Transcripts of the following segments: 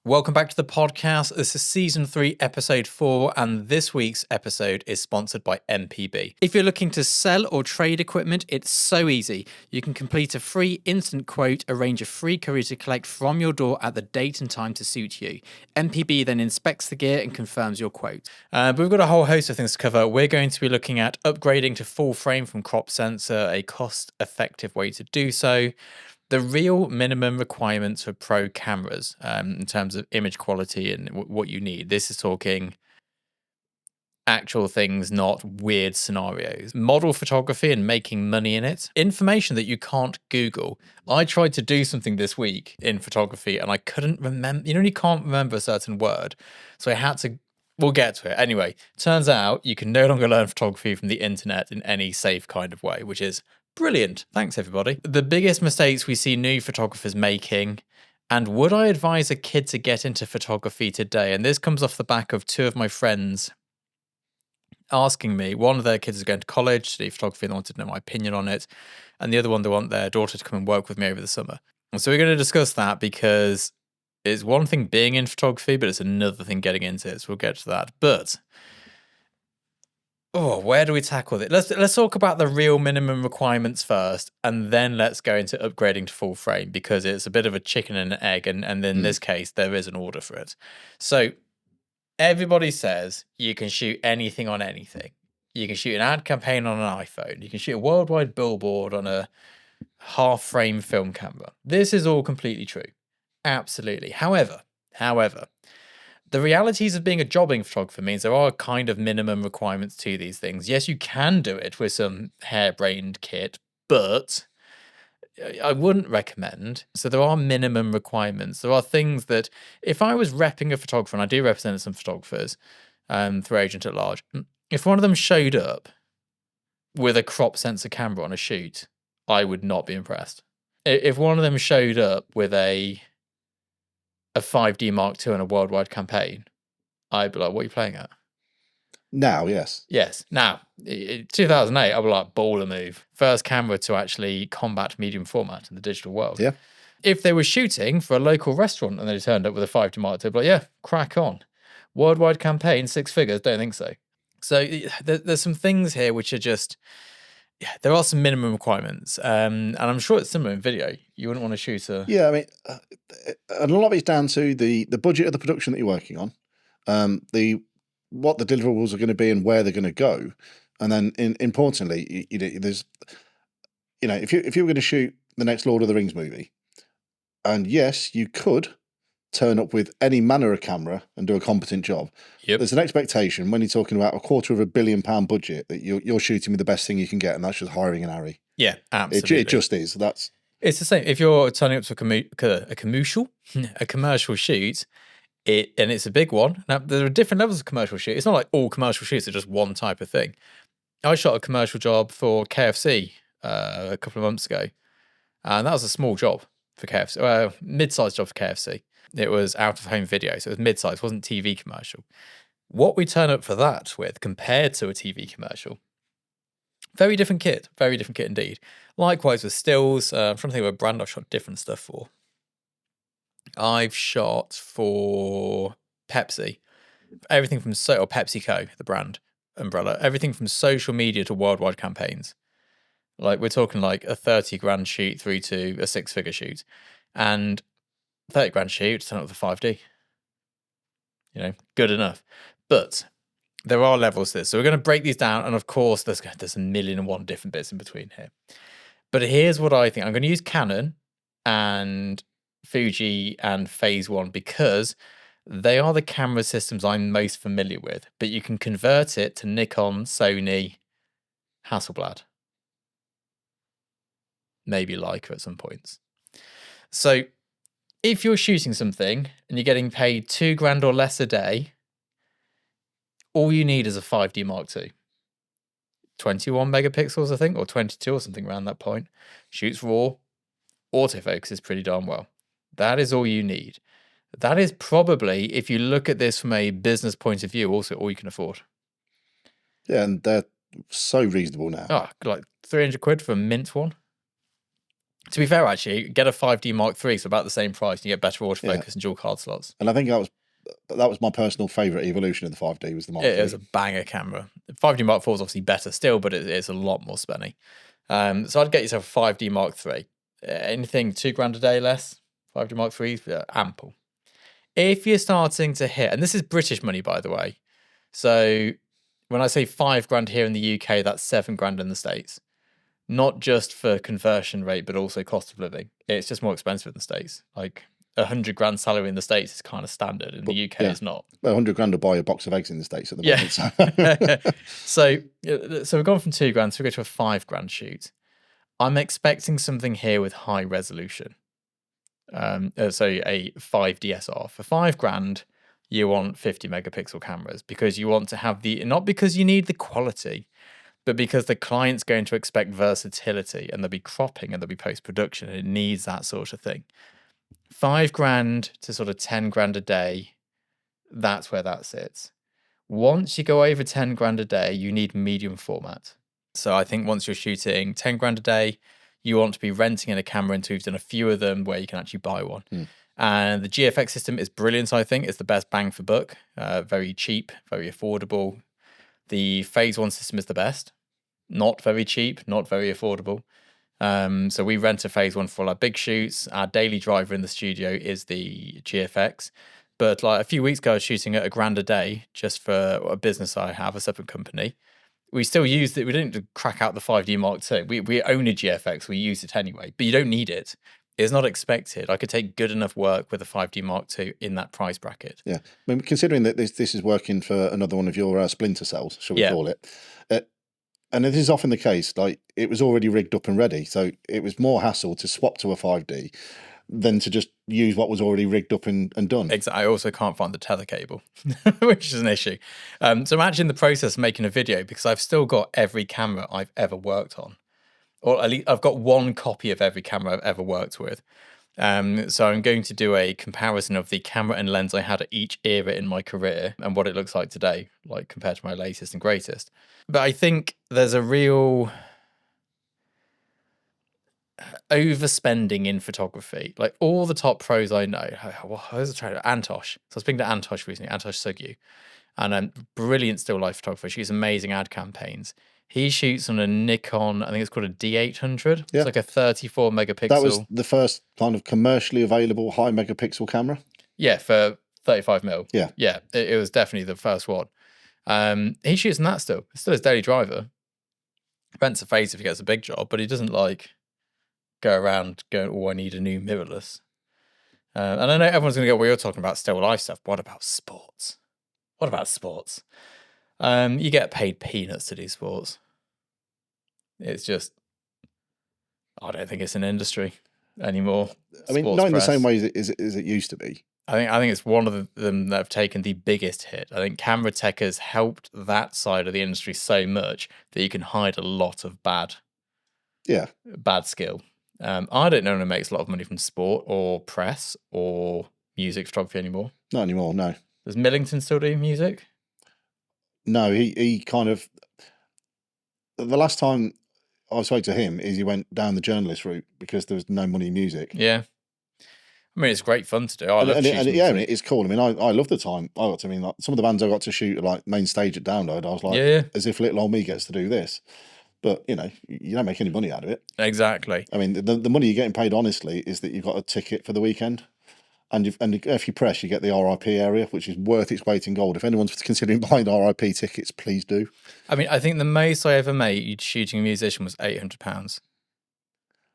Welcome back to the podcast. This is season 3, episode 4, and this week's episode is sponsored by MPB. If you're looking to sell or trade equipment, it's so easy. You can complete a free instant quote, arrange a free courier to collect from your door at the date and time to suit you. MPB then inspects the gear and confirms your quote. But we've got a whole host of things to cover. We're going to be looking at upgrading to full frame from crop sensor, a cost-effective way to do so. The real minimum requirements for pro cameras in terms of image quality and what you need. This is talking actual things, not weird scenarios. Model photography and making money in it. Information that you can't Google. I tried to do something this week in photography and I couldn't remember. You can't remember a certain word. So I had to. We'll get to it. Anyway, turns out you can no longer learn photography from the internet in any safe kind of way, which is brilliant. Thanks, everybody. The biggest mistakes we see new photographers making, and would I advise a kid to get into photography today? And this comes off the back of two of my friends asking me. One of their kids is going to college to do photography and they wanted to know my opinion on it. And the other one, they want their daughter to come and work with me over the summer. And so we're going to discuss that because it's one thing being in photography, but it's another thing getting into it. So we'll get to that. But where do we tackle it? Let's talk about the real minimum requirements first, and then let's go into upgrading to full frame because it's a bit of a chicken and an egg, and in this case, there is an order for it. So everybody says you can shoot anything on anything. You can shoot an ad campaign on an iPhone. You can shoot a worldwide billboard on a half-frame film camera. This is all completely true. Absolutely. However, the realities of being a jobbing photographer means there are kind of minimum requirements to these things. Yes, you can do it with some harebrained kit, but I wouldn't recommend. So there are minimum requirements. There are things that if I was repping a photographer, and I do represent some photographers through Agent at Large, if one of them showed up with a crop sensor camera on a shoot, I would not be impressed. If one of them showed up with a 5D Mark II and a worldwide campaign, I'd be like, what are you playing at? Now, yes. Yes. Now, 2008, I was like, baller move. First camera to actually combat medium format in the digital world. Yeah. If they were shooting for a local restaurant and they turned up with a 5D Mark II, I'd be like, yeah, crack on. Worldwide campaign, 6 figures, don't think so. So there's some things here which are just, there are some minimum requirements. And I'm sure it's similar in video. You wouldn't want to shoot a... Yeah, I mean, and a lot of it's down to the budget of the production that you're working on, what the deliverables are going to be and where they're going to go. And then importantly, there's, if you were going to shoot the next Lord of the Rings movie, and yes, you could turn up with any manner of camera and do a competent job. Yep. There's an expectation when you're talking about £250 million budget that you're shooting with the best thing you can get, and that's just hiring an Harry. Yeah, absolutely. It just is. It's the same. If you're turning up to a commercial shoot, and it's a big one. Now, there are different levels of commercial shoot. It's not like all commercial shoots are just one type of thing. I shot a commercial job for KFC a couple of months ago, and that was a small job for KFC, mid-sized job for KFC. It was out-of-home video, so it was mid-sized, wasn't TV commercial. What we turn up for that with compared to a TV commercial, very different kit indeed. Likewise with stills, I'm trying to think of a brand I've shot different stuff for. I've shot for Pepsi, everything from or PepsiCo, the brand umbrella, everything from social media to worldwide campaigns. Like we're talking like a 30 grand shoot through to a 6-figure shoot, and 30 grand shoot, turn up the 5D. Good enough. But there are levels to this. So we're going to break these down. And of course, there's 1,000,001 different bits in between here. But here's what I think. I'm going to use Canon and Fuji and Phase 1 because they are the camera systems I'm most familiar with. But you can convert it to Nikon, Sony, Hasselblad. Maybe Leica at some points. So if you're shooting something and you're getting paid $2,000 or less a day, all you need is a 5D Mark II. 21 megapixels, I think, or 22 or something around that point. Shoots raw. Autofocus is pretty darn well. That is all you need. That is probably, if you look at this from a business point of view, also all you can afford. Yeah, and they're so reasonable now. Oh, like 300 quid for a mint one. To be fair, actually, get a 5D Mark III, so about the same price, and you get better autofocus Yeah. and dual card slots. And I think that was my personal favourite evolution of the 5D was the Mark It III. is a banger camera. 5D Mark IV is obviously better still, but it's a lot more spenny. So I'd get yourself a 5D Mark III. Anything £2,000 a day less, 5D Mark III, ample. If you're starting to hit, and this is British money, by the way. So when I say £5,000 here in the UK, that's £7,000 in the States. Not just for conversion rate, but also cost of living. It's just more expensive in the States. Like $100,000 salary in the States is kind of standard. In the UK, it's not. Well, £100,000 will buy a box of eggs in the States at the moment. So we've gone from £2,000, so we go to a £5,000 shoot. I'm expecting something here with high resolution. So a 5DSR. For £5,000, you want 50 megapixel cameras because you want to have not because you need the quality, but because the client's going to expect versatility, and there'll be cropping and there'll be post-production, and it needs that sort of thing. £5,000 to sort of £10,000 a day, that's where that sits. Once you go over £10,000 a day, you need medium format. So I think once you're shooting £10,000 a day, you want to be renting in a camera until you've done a few of them where you can actually buy one. And the GFX system is brilliant, I think. It's the best bang for buck. Very cheap, very affordable. The Phase 1 system is the best. Not very cheap, not very affordable. So we rent a Phase 1 for all our big shoots. Our daily driver in the studio is the GFX. But like a few weeks ago, I was shooting at £1,000 a day just for a business I have, a separate company. We still used it. We didn't crack out the 5D Mark II. We own a GFX. We use it anyway, but you don't need it. It's not expected. I could take good enough work with a 5D Mark II in that price bracket. Yeah. I mean, considering that this is working for another one of your splinter cells, shall we call it? And this is often the case, like it was already rigged up and ready. So it was more hassle to swap to a 5D than to just use what was already rigged up and done. Exactly. I also can't find the tether cable, which is an issue. So I'm actually in the process of making a video because I've still got every camera I've ever worked on. Or at least I've got one copy of every camera I've ever worked with. So I'm going to do a comparison of the camera and lens I had at each era in my career and what it looks like today, like compared to my latest and greatest. But I think there's a real overspending in photography. Like all the top pros I know, who's the trainer? Antosh. So I was speaking to Antosh recently, Antosh Sugyu, and brilliant still life photographer. Shoots amazing ad campaigns. He shoots on a Nikon, I think it's called a D800. Yeah. It's like a 34 megapixel. That was the first kind of commercially available high megapixel camera. Yeah, for 35 mil. Yeah. Yeah, it was definitely the first one. He shoots on that still. It's still his daily driver. Rents a Phase if he gets a big job, but he doesn't like go around going, oh, I need a new mirrorless. And I know everyone's going to go, well, you're talking about still life stuff. What about sports? What about sports? You get paid peanuts to do sports. It's just, I don't think it's an industry anymore. I mean, not in the same way as it used to be. I think it's one of them that have taken the biggest hit. I think camera tech has helped that side of the industry so much that you can hide a lot of bad skill. I don't know anyone who makes a lot of money from sport or press or music photography anymore. Not anymore, no. Does Millington still do music? No, he kind of... The last time I spoke to him is he went down the journalist route because there was no money in music. Yeah. I mean, it's great fun to do. I love shooting. Yeah, it's cool. I mean, I love the time I got to. I mean, like some of the bands I got to shoot at like main stage at Download, I was like, as if little old me gets to do this. But you know, you don't make any money out of it. Exactly. I mean, the money you're getting paid honestly is that you've got a ticket for the weekend, and if you press, you get the RIP area, which is worth its weight in gold. If anyone's considering buying RIP tickets, please do. I mean, I think the most I ever made shooting a musician was £800.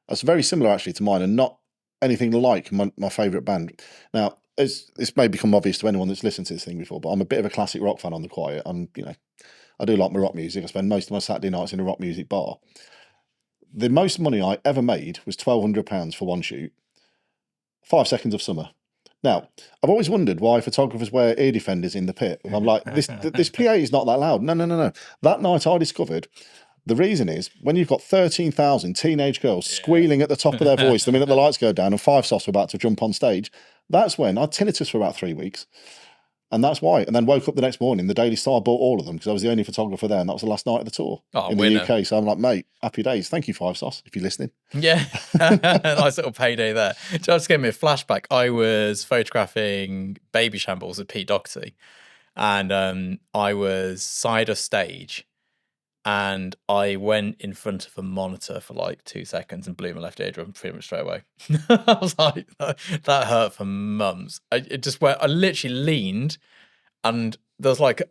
That's very similar actually to mine, and not anything like my favourite band. Now, this may become obvious to anyone that's listened to this thing before, but I'm a bit of a classic rock fan on the quiet. I do like my rock music. I spend most of my Saturday nights in a rock music bar. The most money I ever made was £1,200 for one shoot. 5 seconds of summer. Now, I've always wondered why photographers wear ear defenders in the pit. I'm like, this PA is not that loud. No. That night I discovered the reason is when you've got 13,000 teenage girls squealing at the top of their voice the minute the lights go down and Five Sauce are about to jump on stage, that's when I had tinnitus for about 3 weeks. And that's why. And then woke up the next morning, the Daily Star bought all of them because I was the only photographer there, and that was the last night of the tour in the UK. So I'm like, mate, happy days. Thank you, Five Sauce, if you're listening. Yeah, nice little payday there. Just gave me a flashback. I was photographing baby shambles at Pete Doherty, and I was side of stage, and I went in front of a monitor for like 2 seconds and blew my left eardrum pretty much straight away. I was like, that hurt for months. I literally leaned, and there was like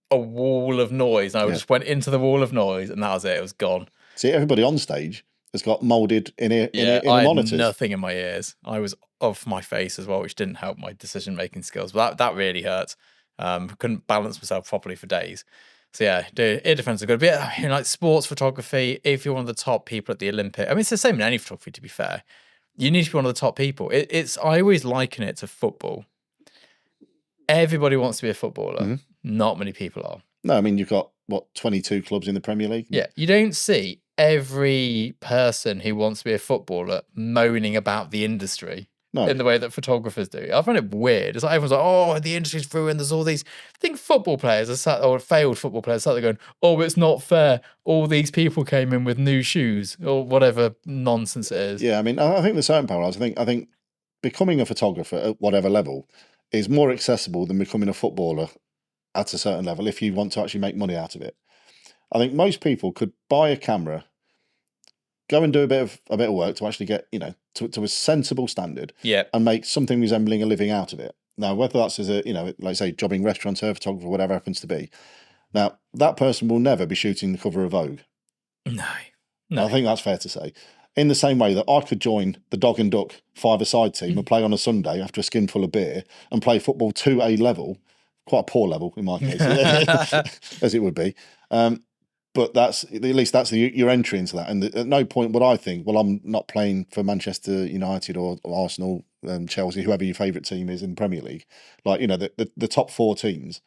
a wall of noise. And I just went into the wall of noise, and that was it. It was gone. See, everybody on stage has got moulded in I monitors. had nothing in my ears. I was off my face as well, which didn't help my decision-making skills. But that really hurt. Couldn't balance myself properly for days. So yeah, ear defense is good. But yeah, like sports photography, if you're one of the top people at the Olympics, I mean, it's the same in any photography, to be fair. You need to be one of the top people. I always liken it to football. Everybody wants to be a footballer. Mm-hmm. Not many people are. No, I mean, you've got, 22 clubs in the Premier League? Yeah, you don't see every person who wants to be a footballer moaning about the industry in the way that photographers do. I find it weird. It's like everyone's like, oh, the industry's ruined. There's all these. I think football players or failed football players start going, oh, it's not fair. All these people came in with new shoes or whatever nonsense it is. Yeah, I mean, I think there's certain parallels. I think becoming a photographer at whatever level is more accessible than becoming a footballer at a certain level if you want to actually make money out of it. I think most people could buy a camera, go and do a bit of work to actually get, to a sensible standard, and make something resembling a living out of it. Now, whether that's as a, like say, jobbing restaurateur, photographer, whatever happens to be. Now, that person will never be shooting the cover of Vogue. No. I think that's fair to say. In the same way that I could join the Dog and Duck five-a-side team and play on a Sunday after a skinful of beer and play football to a level, quite a poor level in my case, as it would be. But at least that's your entry into that. And at no point would I think, well, I'm not playing for Manchester United or Arsenal, Chelsea, whoever your favourite team is in the Premier League. Like, the top 4 teams.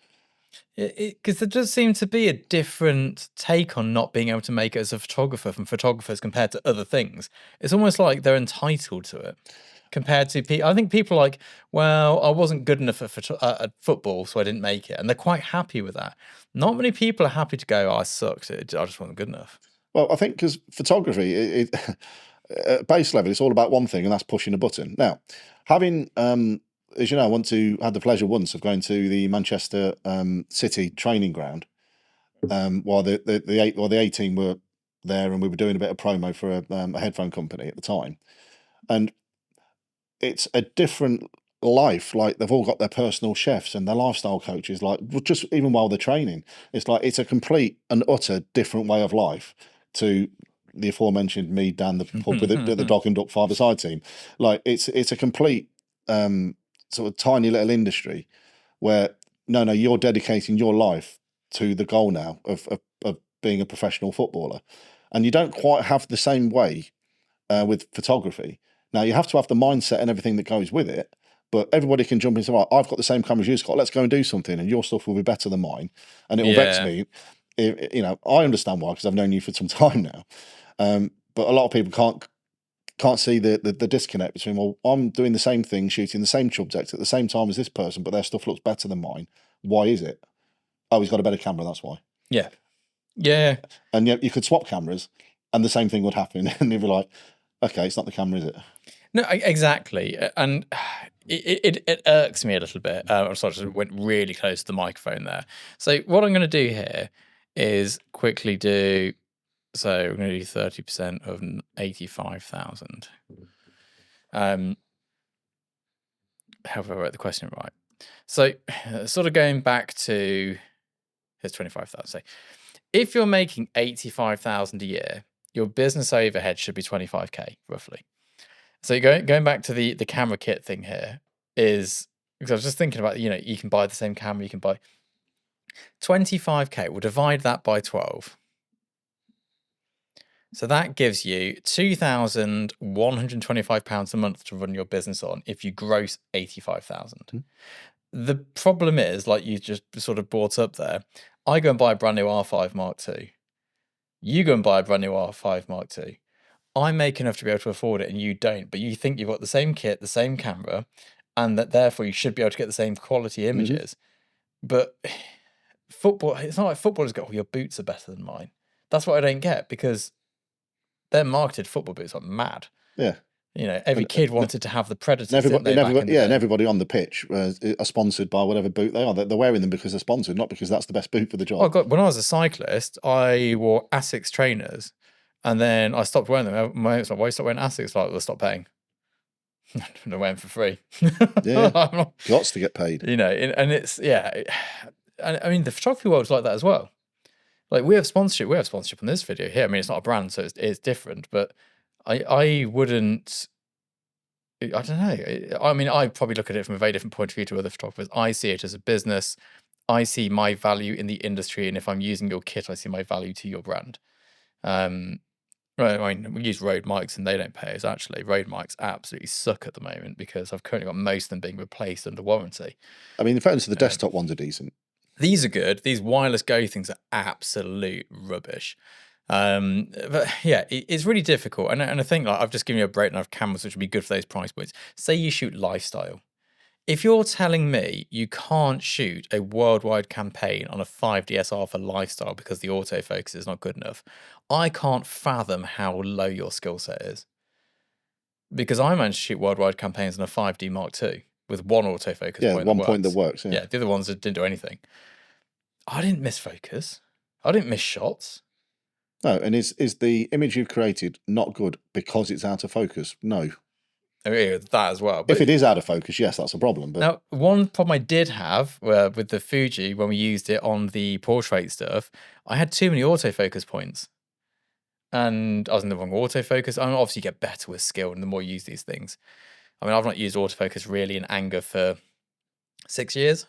Because there does seem to be a different take on not being able to make it as a photographer from photographers compared to other things. It's almost like they're entitled to it. Compared to people, I think people are like, well, I wasn't good enough at football, so I didn't make it. And they're quite happy with that. Not many people are happy to go, oh, I sucked. I just wasn't good enough. Well, I think because photography, at base level, it's all about one thing, and that's pushing a button. Now, having, as you know, I had the pleasure once of going to the Manchester City training ground while the A team were there, and we were doing a bit of promo for a headphone company at the time. And it's a different life. Like, they've all got their personal chefs and their lifestyle coaches, like, just even while they're training. It's like, it's a complete and utter different way of life to the aforementioned me down the pub with the Dog and Duck five-a-side team. Like, it's a complete sort of tiny little industry where, no, you're dedicating your life to the goal now of being a professional footballer. And you don't quite have the same way with photography. Now, you have to have the mindset and everything that goes with it, but everybody can jump in and say, right, I've got the same camera as you, Scott, let's go and do something, and your stuff will be better than mine. And it will vex me. I understand why, because I've known you for some time now. But a lot of people can't see the disconnect between, well, I'm doing the same thing, shooting the same subject at the same time as this person, but their stuff looks better than mine. Why is it? Oh, he's got a better camera, that's why. Yeah. Yeah. And yet you could swap cameras and the same thing would happen. And you'd be like, okay, it's not the camera, is it? No, exactly. And it irks me a little bit. I'm sorry, I just went really close to the microphone there. So what I'm going to do here is quickly do, so we're going to do 30% of 85,000. However I wrote the question right. So sort of going back to, here's 25,000. So if you're making 85,000 a year, your business overhead should be 25k roughly. So going back to the camera kit thing here is, because I was just thinking about, you can buy the same camera, you can buy 25k, we'll divide that by 12. So that gives you £2,125 a month to run your business on if you gross 85,000. Mm-hmm. The problem is, like you just sort of brought up there, I go and buy a brand new R5 Mark II. You go and buy a brand new R5 Mark II. I make enough to be able to afford it and you don't, but you think you've got the same kit, the same camera, and that therefore you should be able to get the same quality images. But football, it's not like footballers go, oh, your boots are better than mine. That's what I don't get, because they're marketed football boots like mad. Yeah. You know, every kid wanted to have the Predators. And everybody, back in the day. and everybody on the pitch are sponsored by whatever boot they are. They're wearing them because they're sponsored, not because that's the best boot for the job. Oh God, when I was a cyclist, I wore Asics trainers, and then I stopped wearing them. My mate's like, "Why you stop wearing Asics?" Like, "We'll stop paying." They're wearing for free. Yeah, got to get paid. You know, and it's and I mean the photography world's like that as well. Like we have sponsorship on this video here. I mean, it's not a brand, so it's different, but I wouldn't. I don't know. I mean, I probably look at it from a very different point of view to other photographers. I see it as a business. I see my value in the industry, and if I'm using your kit, I see my value to your brand. Right, I mean, we use Rode mics, and they don't pay us. Actually, Rode mics absolutely suck at the moment because I've currently got most of them being replaced under warranty. I mean, in fairness, the desktop ones are decent. These are good. These wireless Go things are absolute rubbish. But yeah, it's really difficult. And I think like I've just given you a breakdown of cameras which would be good for those price points. Say you shoot lifestyle. If you're telling me you can't shoot a worldwide campaign on a 5DSR for lifestyle because the autofocus is not good enough, I can't fathom how low your skill set is. Because I managed to shoot worldwide campaigns on a 5D Mark II with one autofocus point. One point that works. Yeah, the other ones that didn't do anything. I didn't miss focus. I didn't miss shots. No, and is the image you've created not good because it's out of focus? No. I mean, that as well. But if it is out of focus, yes, that's a problem. But now, one problem I did have with the Fuji when we used it on the portrait stuff, I had too many autofocus points. And I was in the wrong autofocus. I mean, obviously, you get better with skill and the more you use these things. I mean, I've not used autofocus really in anger for 6 years.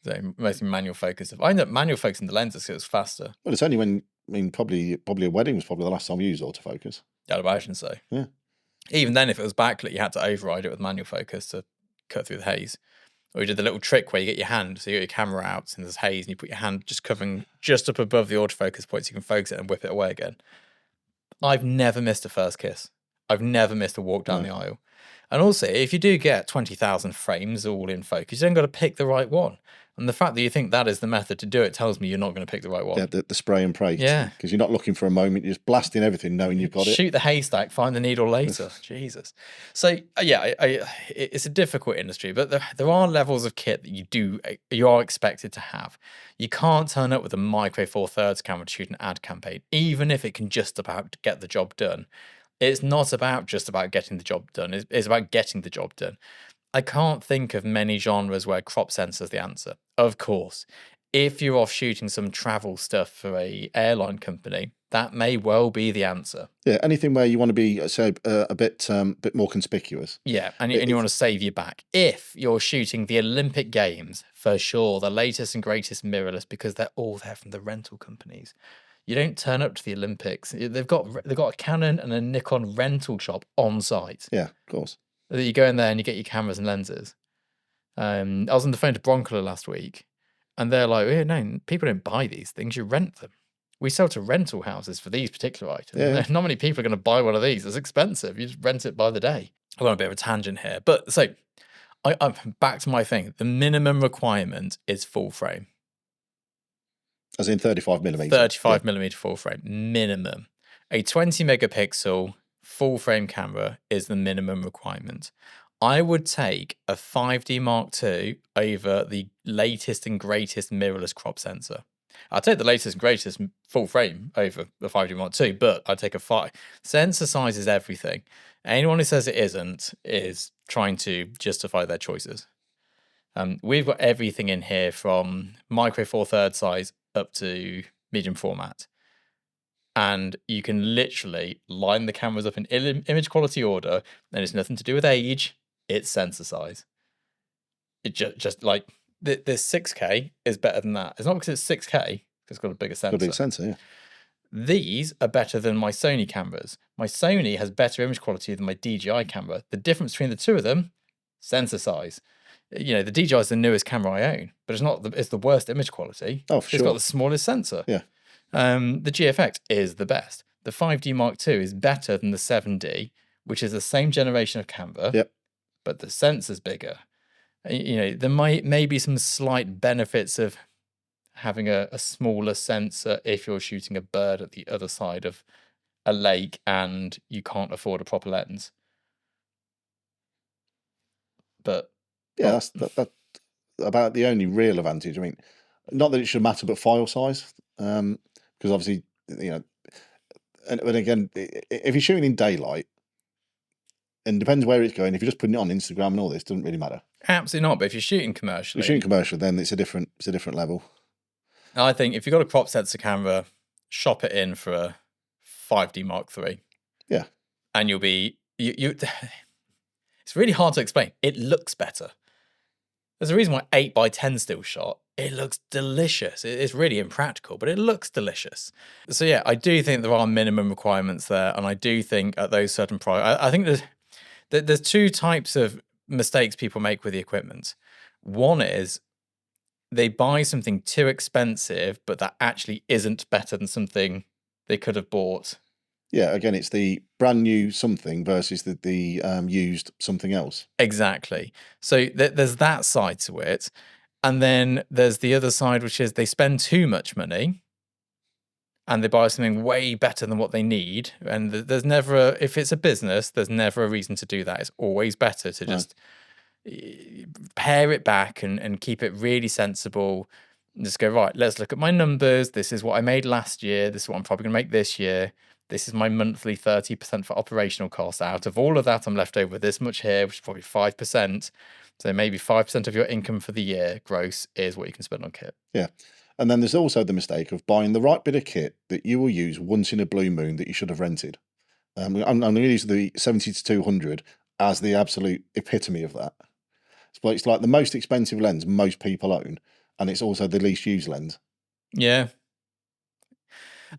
So mostly manual focus. I ended up manual focusing the lenses because it's faster. Well, it's only when, I mean, probably a wedding was probably the last time you used autofocus. I'd imagine so. Yeah. Even then, if it was backlit, you had to override it with manual focus to cut through the haze. Or you did the little trick where you get your hand, so you get your camera out and there's haze, and you put your hand just covering just up above the autofocus point so you can focus it and whip it away again. I've never missed a first kiss. I've never missed a walk down the aisle. And also, if you do get 20,000 frames all in focus, you then got to pick the right one. And the fact that you think that is the method to do it tells me you're not going to pick the right one. Yeah, the spray and pray. Yeah. Because you're not looking for a moment, you're just blasting everything knowing you've got it. Shoot the haystack, find the needle later. Jesus. So, yeah, it's a difficult industry, but there are levels of kit that you are expected to have. You can't turn up with a micro four thirds camera to shoot an ad campaign, even if it can just about get the job done. It's not about just about getting the job done. It's about getting the job done. I can't think of many genres where crop sensor is the answer. Of course, if you're off shooting some travel stuff for a airline company, that may well be the answer. Yeah, anything where you want to be, say, a bit more conspicuous. Yeah, and you want to save your back. If you're shooting the Olympic Games, for sure, the latest and greatest mirrorless, because they're all there from the rental companies. You don't turn up to the Olympics. They've got a Canon and a Nikon rental shop on site. Yeah, of course. You go in there and you get your cameras and lenses. I was on the phone to Broncola last week, and they're like, "Yeah, no, people don't buy these things. You rent them. We sell to rental houses for these particular items. Yeah. Not many people are going to buy one of these. It's expensive. You just rent it by the day." I went on a bit of a tangent here, but so I'm back to my thing. The minimum requirement is full frame. As in 35mm. 35mm full frame minimum. A 20 megapixel full frame camera is the minimum requirement. I would take a 5D Mark II over the latest and greatest mirrorless crop sensor. I'd take the latest and greatest full frame over the 5D Mark II, but I'd take a 5. Sensor size is everything. Anyone who says it isn't is trying to justify their choices. We've got everything in here from micro four thirds size up to medium format. And you can literally line the cameras up in image quality order, and it's nothing to do with age, it's sensor size. It just like, the 6K is better than that. It's not because it's 6K, because it's got a bigger sensor. Got a big sensor, yeah. These are better than my Sony cameras. My Sony has better image quality than my DJI camera. The difference between the two of them, sensor size. You know, the DJI is the newest camera I own, but it's the worst image quality. Oh, for sure. It's got the smallest sensor. Yeah. The GFX is the best. The 5D Mark II is better than the 7D, which is the same generation of camera. Yep. But the sensor's bigger. There may be some slight benefits of having a smaller sensor if you're shooting a bird at the other side of a lake and you can't afford a proper lens. But yeah, that's about the only real advantage. I mean, not that it should matter, but file size, because obviously, and again, if you're shooting in daylight, and depends where it's going. If you're just putting it on Instagram and all this, doesn't really matter. Absolutely not. But if you're shooting If commercially, you're shooting commercial, then it's a different level. I think if you've got a crop sensor camera, shop it in for a 5D Mark III. Yeah, and you'll be you. It's really hard to explain. It looks better. There's a reason why 8x10 still shot. It looks delicious. It's really impractical, but it looks delicious. So yeah, I do think there are minimum requirements there, and I do think at those certain prices, I think there's two types of mistakes people make with the equipment. One is they buy something too expensive, but that actually isn't better than something they could have bought. Yeah, again, it's the brand new something versus the used something else. Exactly. So there's that side to it. And then there's the other side, which is they spend too much money and they buy something way better than what they need. And there's never, if it's a business, there's never a reason to do that. It's always better to just pare it back and keep it really sensible. And just go, right, let's look at my numbers. This is what I made last year. This is what I'm probably going to make this year. This is my monthly 30% for operational costs. Out of all of that, I'm left over with this much here, which is probably 5%. So maybe 5% of your income for the year gross is what you can spend on kit. Yeah. And then there's also the mistake of buying the right bit of kit that you will use once in a blue moon that you should have rented. I'm going to use the 70 to 200 as the absolute epitome of that. It's like the most expensive lens most people own, and it's also the least used lens. Yeah.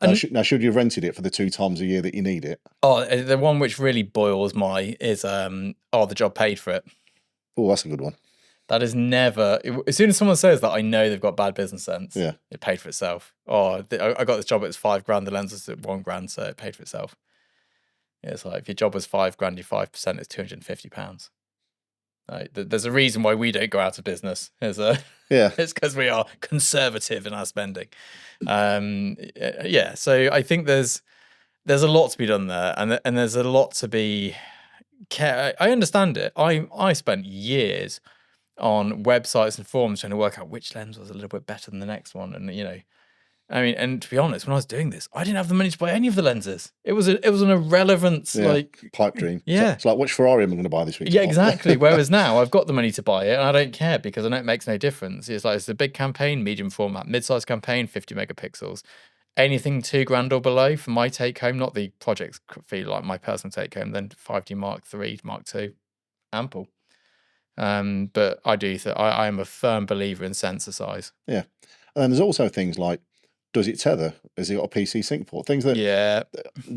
Now, should you have rented it for the 2 times a year that you need it? Oh, the one which really boils my is the job paid for it. Oh, that's a good one. That is never. As soon as someone says that, I know they've got bad business sense. Yeah, it paid for itself. Oh, I got this job. It was $5,000. The lens was at $1,000, so it paid for itself. Yeah, it's like if your job was $5,000, your 5% is £250. Right? There's a reason why we don't go out of business. It's because we are conservative in our spending. Yeah, so I think there's a lot to be done there, and there's a lot to be. I understand it. I spent years on websites and forums trying to work out which lens was a little bit better than the next one, and and to be honest, when I was doing this, I didn't have the money to buy any of the lenses. It was an irrelevant pipe dream. Yeah, it's like which Ferrari am I going to buy this week? Yeah, exactly. Whereas now I've got the money to buy it, and I don't care because I know it makes no difference. It's a big campaign, medium format, mid-size campaign, 50 megapixels. Anything $2,000 or below for my take home, not the project fee, like my personal take home, then 5D Mark III, Mark II, ample. But I do think I am a firm believer in sensor size. Yeah, and then there's also things like, does it tether? Has it got a PC sync port? Things that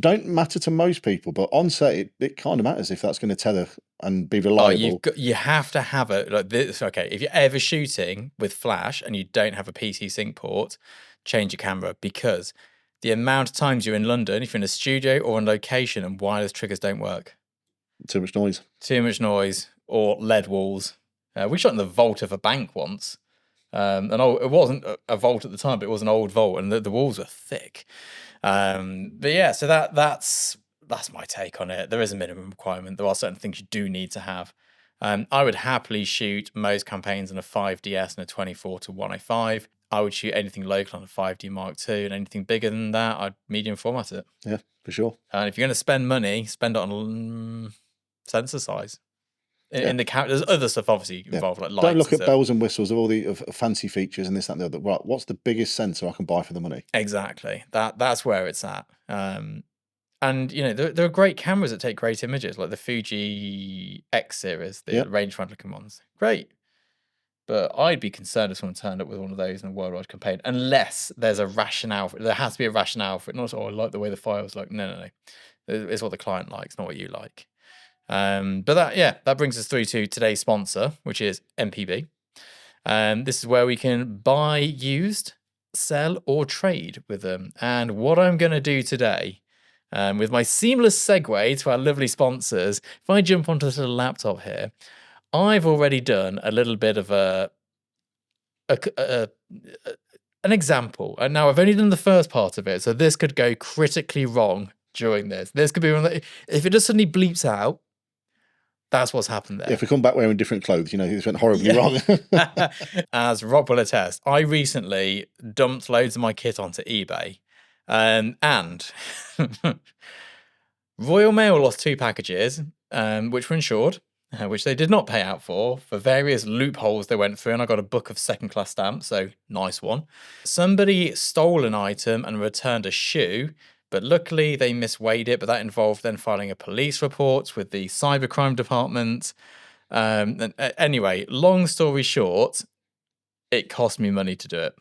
don't matter to most people, but on set it kind of matters if that's going to tether and be reliable. You have to have it like this. Okay, if you're ever shooting with flash and you don't have a PC sync port, change your camera, because the amount of times you're in London, if you're in a studio or on location and wireless triggers don't work. Too much noise. Too much noise or lead walls. We shot in the vault of a bank once. And it wasn't a vault at the time, but it was an old vault, and the walls were thick. But yeah, so that's my take on it. There is a minimum requirement. There are certain things you do need to have. I would happily shoot most campaigns on a 5DS and a 24 to 105. I would shoot anything local on a 5D Mark II, and anything bigger than that, I'd medium format it. Yeah, for sure. And if you're going to spend money, spend it on sensor size. In the camera, there's other stuff obviously involved, like lights. Don't look at bells and whistles of all the fancy features and this, that, and the other. Right, what's the biggest sensor I can buy for the money? Exactly. That's where it's at. And there are great cameras that take great images, like the Fuji X series, the rangefinder looking ones. Great. But I'd be concerned if someone turned up with one of those in a worldwide campaign, unless there's a rationale for it. There has to be a rationale for it. Not, I like the way the file's like. No. It's what the client likes, not what you like. But that brings us through to today's sponsor, which is MPB. This is where we can buy used, sell, or trade with them. And what I'm going to do today, with my seamless segue to our lovely sponsors, if I jump onto this little laptop here, I've already done a little bit of an example, and now I've only done the first part of it, so this could go critically wrong during this. This could be one that, if it just suddenly bleeps out, that's what's happened there. Yeah, if we come back wearing different clothes, this went horribly wrong. As Rob will attest, I recently dumped loads of my kit onto eBay, and Royal Mail lost 2 packages, which were insured, which they did not pay out for various loopholes they went through, and I got a book of second-class stamps, so nice one. Somebody stole an item and returned a shoe, but luckily they misweighed it, but that involved then filing a police report with the cybercrime department. Anyway, long story short, it cost me money to do it.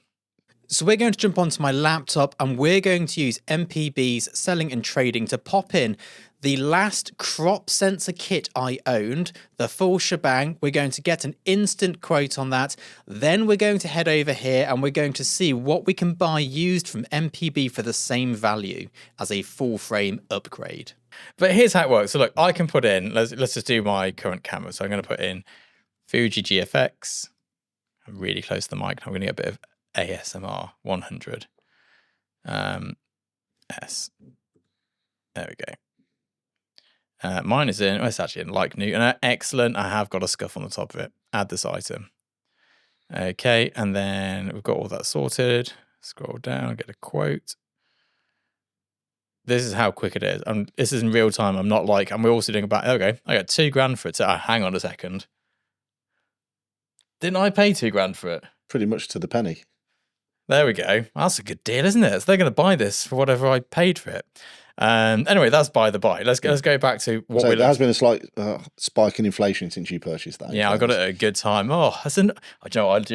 So we're going to jump onto my laptop and we're going to use MPB's selling and trading to pop in the last crop sensor kit I owned, the full shebang. We're going to get an instant quote on that. Then we're going to head over here and we're going to see what we can buy used from MPB for the same value as a full frame upgrade. But here's how it works. So look, I can put in, let's just do my current camera. So I'm going to put in Fuji GFX. I'm really close to the mic. I'm going to get a bit of ASMR 100. S. There we go. Mine is in, it's actually in like new. Excellent. I have got a scuff on the top of it. Add this item. Okay. And then we've got all that sorted. Scroll down, get a quote. This is how quick it is. This is in real time. I'm not like, and we're also doing about, okay, I got $2,000 for it. So hang on a second. Didn't I pay $2,000 for it? Pretty much to the penny. There we go. That's a good deal, isn't it? So they're going to buy this for whatever I paid for it. Anyway, that's by the by. Let's go back to what so there has been a slight spike in inflation since you purchased that. Yeah, I got it at a good time. I do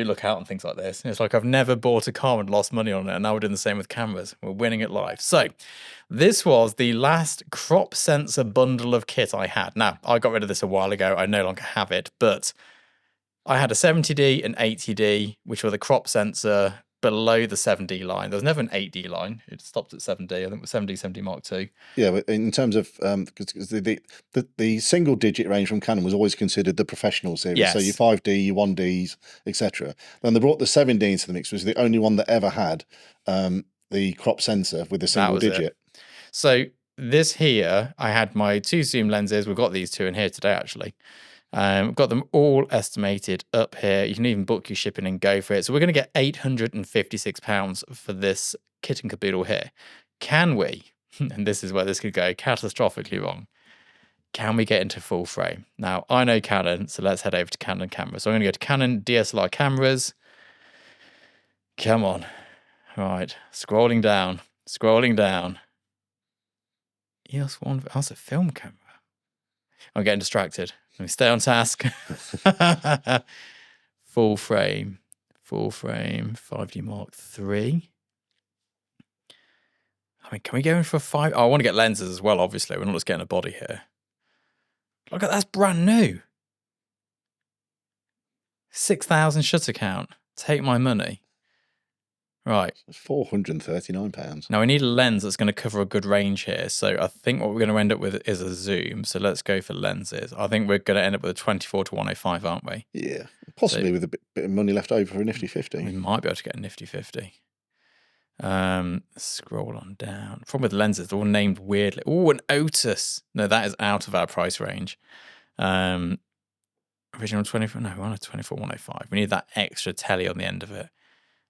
look out on things like this. It's like I've never bought a car and lost money on it, and now we're doing the same with cameras. We're winning at life. So this was the last crop sensor bundle of kit I had. Now, I got rid of this a while ago. I no longer have it, but I had a 70D and 80D, which were the crop sensor below the 7D line. There was never an 8D line. It stopped at 7D. I think it was 70 Mark II. Yeah, but in terms of because the single digit range from Canon was always considered the professional series. Yes. So your 5D, your 1Ds, etc. Then they brought the 7D into the mix, which was the only one that ever had the crop sensor with the single digit. It. So this here, I had my 2 zoom lenses. We've got these 2 in here today, actually. Got them all estimated up here. You can even book your shipping and go for it. So we're going to get £856 for this kit and caboodle here. Can we, and this is where this could go catastrophically wrong, can we get into full frame? Now, I know Canon, so let's head over to Canon cameras. So I'm going to go to Canon DSLR cameras. Come on. Right, scrolling down. EOS 1, that's a film camera. I'm getting distracted. Let me stay on task. Full frame, 5D Mark III. I mean, can we go in for a 5? Oh, I want to get lenses as well, obviously. We're not just getting a body here. Look at that's brand new. 6,000 shutter count. Take my money. Right. £439. Now we need a lens that's going to cover a good range here. So I think what we're going to end up with is a zoom. So let's go for lenses. I think we're going to end up with a 24 to 105, aren't we? Yeah. Possibly with a bit of money left over for a nifty 50. We might be able to get a nifty 50. Scroll on down. Problem with lenses, they're all named weirdly. Oh, an Otis. No, that is out of our price range. Original 24. No, we want a 24 105. We need that extra telly on the end of it.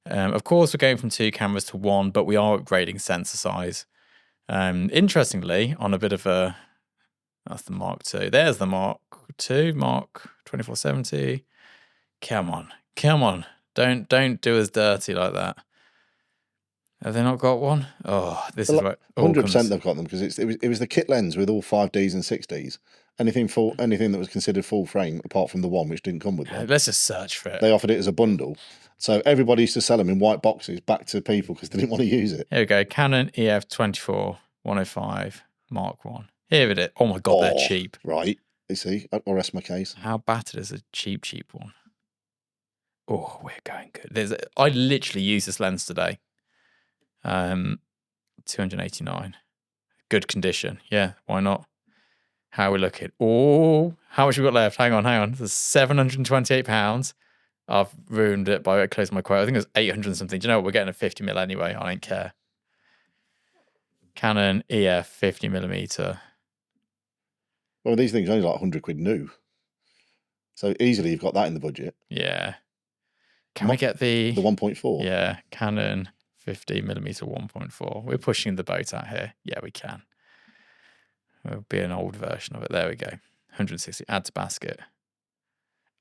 Of course, we're going from 2 cameras to 1, but we are upgrading sensor size. Interestingly, on a bit of a, that's the Mark II. There's the Mark II, Mark 2470. Come on. Don't do us dirty like that. Have they not got one? Oh, this is what 100% they've got them because it was the kit lens with all 5Ds and 6Ds. Anything that was considered full frame apart from the one which didn't come with one. Let's just search for it. They offered it as a bundle. So everybody used to sell them in white boxes back to people because they didn't want to use it. Here we go. Canon EF 24 105 Mark 1. Here it is. Oh my God, they're cheap. Right. You see, I'll rest my case. How battered is a cheap one? Oh, we're going good. I literally used this lens today. 289. Good condition. Yeah, why not? How are we looking? Oh, how much we got left? Hang on. There's £728. I've ruined it by closing my quote. I think it was 800 and something. Do you know what? We're getting a 50mm anyway. I don't care. Canon EF 50mm. Well, these things are only like 100 quid new. So easily you've got that in the budget. Yeah. Can we get the 1.4? Yeah, Canon 50mm 1.4. We're pushing the boat out here. Yeah, we can. It'll be an old version of it. There we go. 160. Add to basket.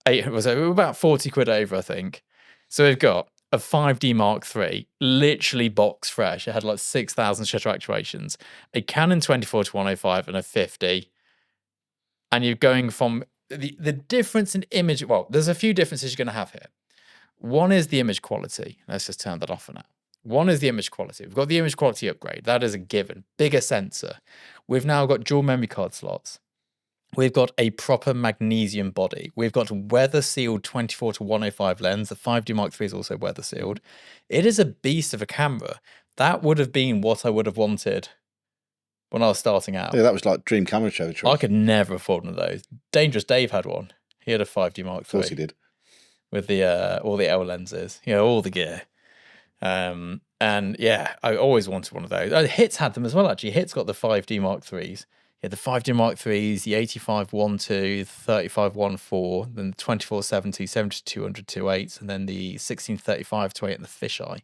We're about 40 quid over, I think. So we've got a 5D Mark III, literally box fresh. It had like 6,000 shutter actuations, a Canon 24 to 105 and a 50. And you're going from the difference in image. Well, there's a few differences you're going to have here. One is the image quality. Let's just turn that off for now. One is the image quality. We've got the image quality upgrade. That is a given. Bigger sensor. We've now got dual memory card slots. We've got a proper magnesium body. We've got weather sealed 24 to 105 lens. The 5D Mark III is also weather sealed. It is a beast of a camera. That would have been what I would have wanted when I was starting out. Yeah, that was like dream camera territory. I could never afford one of those. Dangerous Dave had one. He had a 5D Mark III. Of course he did. With the all the L lenses, all the gear. And yeah, I always wanted one of those. Hits had them as well, actually. Hits got the 5D Mark IIIs. Yeah, the 5D Mark IIIs, the 85-1.2, 35-1.4, then the 24-70, 70-200 2.8s, and then the 16-35 2.8 and the fisheye.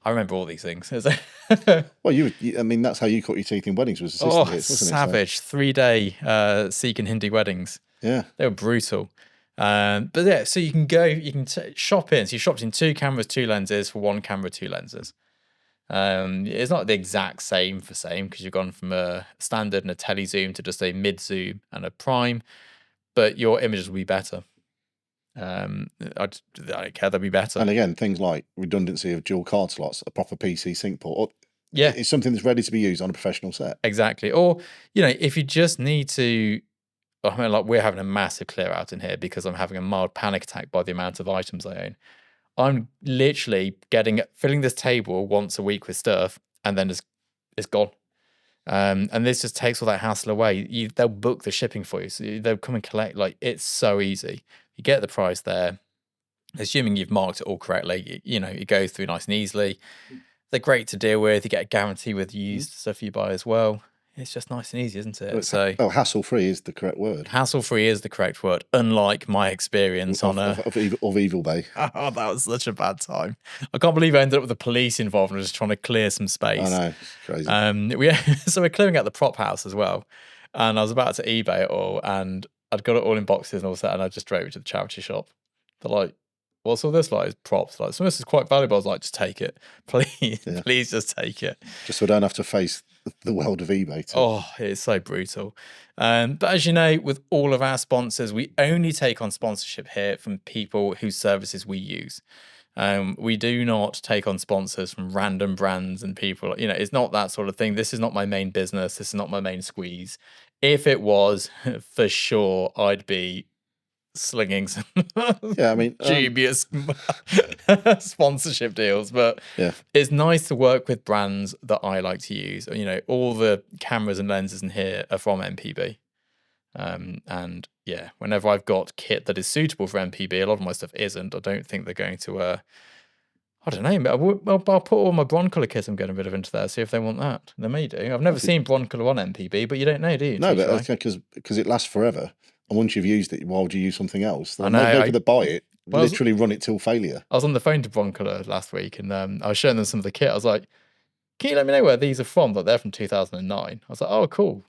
I remember all these things. Well, I mean, that's how you cut your teeth in weddings, was assistant hits, wasn't it? Savage. 3-day Sikh and Hindi weddings. Yeah. They were brutal. But yeah, so you can shop in. So you shopped in 2 cameras, 2 lenses for 1 camera, 2 lenses. It's not the exact same because you've gone from a standard and a tele zoom to just a mid zoom and a prime, but your images will be better. I don't care, they'll be better. And again, things like redundancy of dual card slots, a proper PC sync port. Yeah, it's something that's ready to be used on a professional set. Exactly. Or if you just need to. I mean, like, we're having a massive clear out in here because I'm having a mild panic attack by the amount of items I own. I'm literally filling this table once a week with stuff, and then it's gone. And this just takes all that hassle away. They'll book the shipping for you, so they'll come and collect. Like, it's so easy. You get the price there, assuming you've marked it all correctly. It goes through nice and easily. They're great to deal with. You get a guarantee with used stuff you buy as well. It's just nice and easy, isn't it? Hassle-free is the correct word. Hassle-free is the correct word, unlike my experience of Evil Bay. Oh, that was such a bad time. I can't believe I ended up with the police involved and just trying to clear some space. I know, it's crazy. So we're clearing out the prop house as well, and I was about to eBay it all, and I'd got it all in boxes and all that, and I just drove it to the charity shop. They're like, what's all this like? It's props. Like, so this is quite valuable. I was like, just take it. Please just take it. Just so I don't have to face the world of eBay too. Oh, it's so brutal. But as you know, with all of our sponsors, we only take on sponsorship here from people whose services we use. We do not take on sponsors from random brands and people. It's not that sort of thing. This is not my main business. This is not my main squeeze. If it was, for sure, I'd be slinging some dubious sponsorship deals, but it's nice to work with brands that I like to use. All the cameras and lenses in here are from MPB, and yeah, whenever I've got kit that is suitable for MPB, a lot of my stuff isn't. I don't think they're going to I don't know. I'll put all my Broncolor kits I'm getting rid of into there, see if they want that. They may do. I've never seen Broncolor on MPB, but you don't know, do you? No, but because it lasts forever. And once you've used it, why would you use something else? I know. People that buy it literally run it till failure. I was on the phone to Broncolor last week, and I was showing them some of the kit. I was like, can you let me know where these are from? Like, they're from 2009. I was like, oh, cool.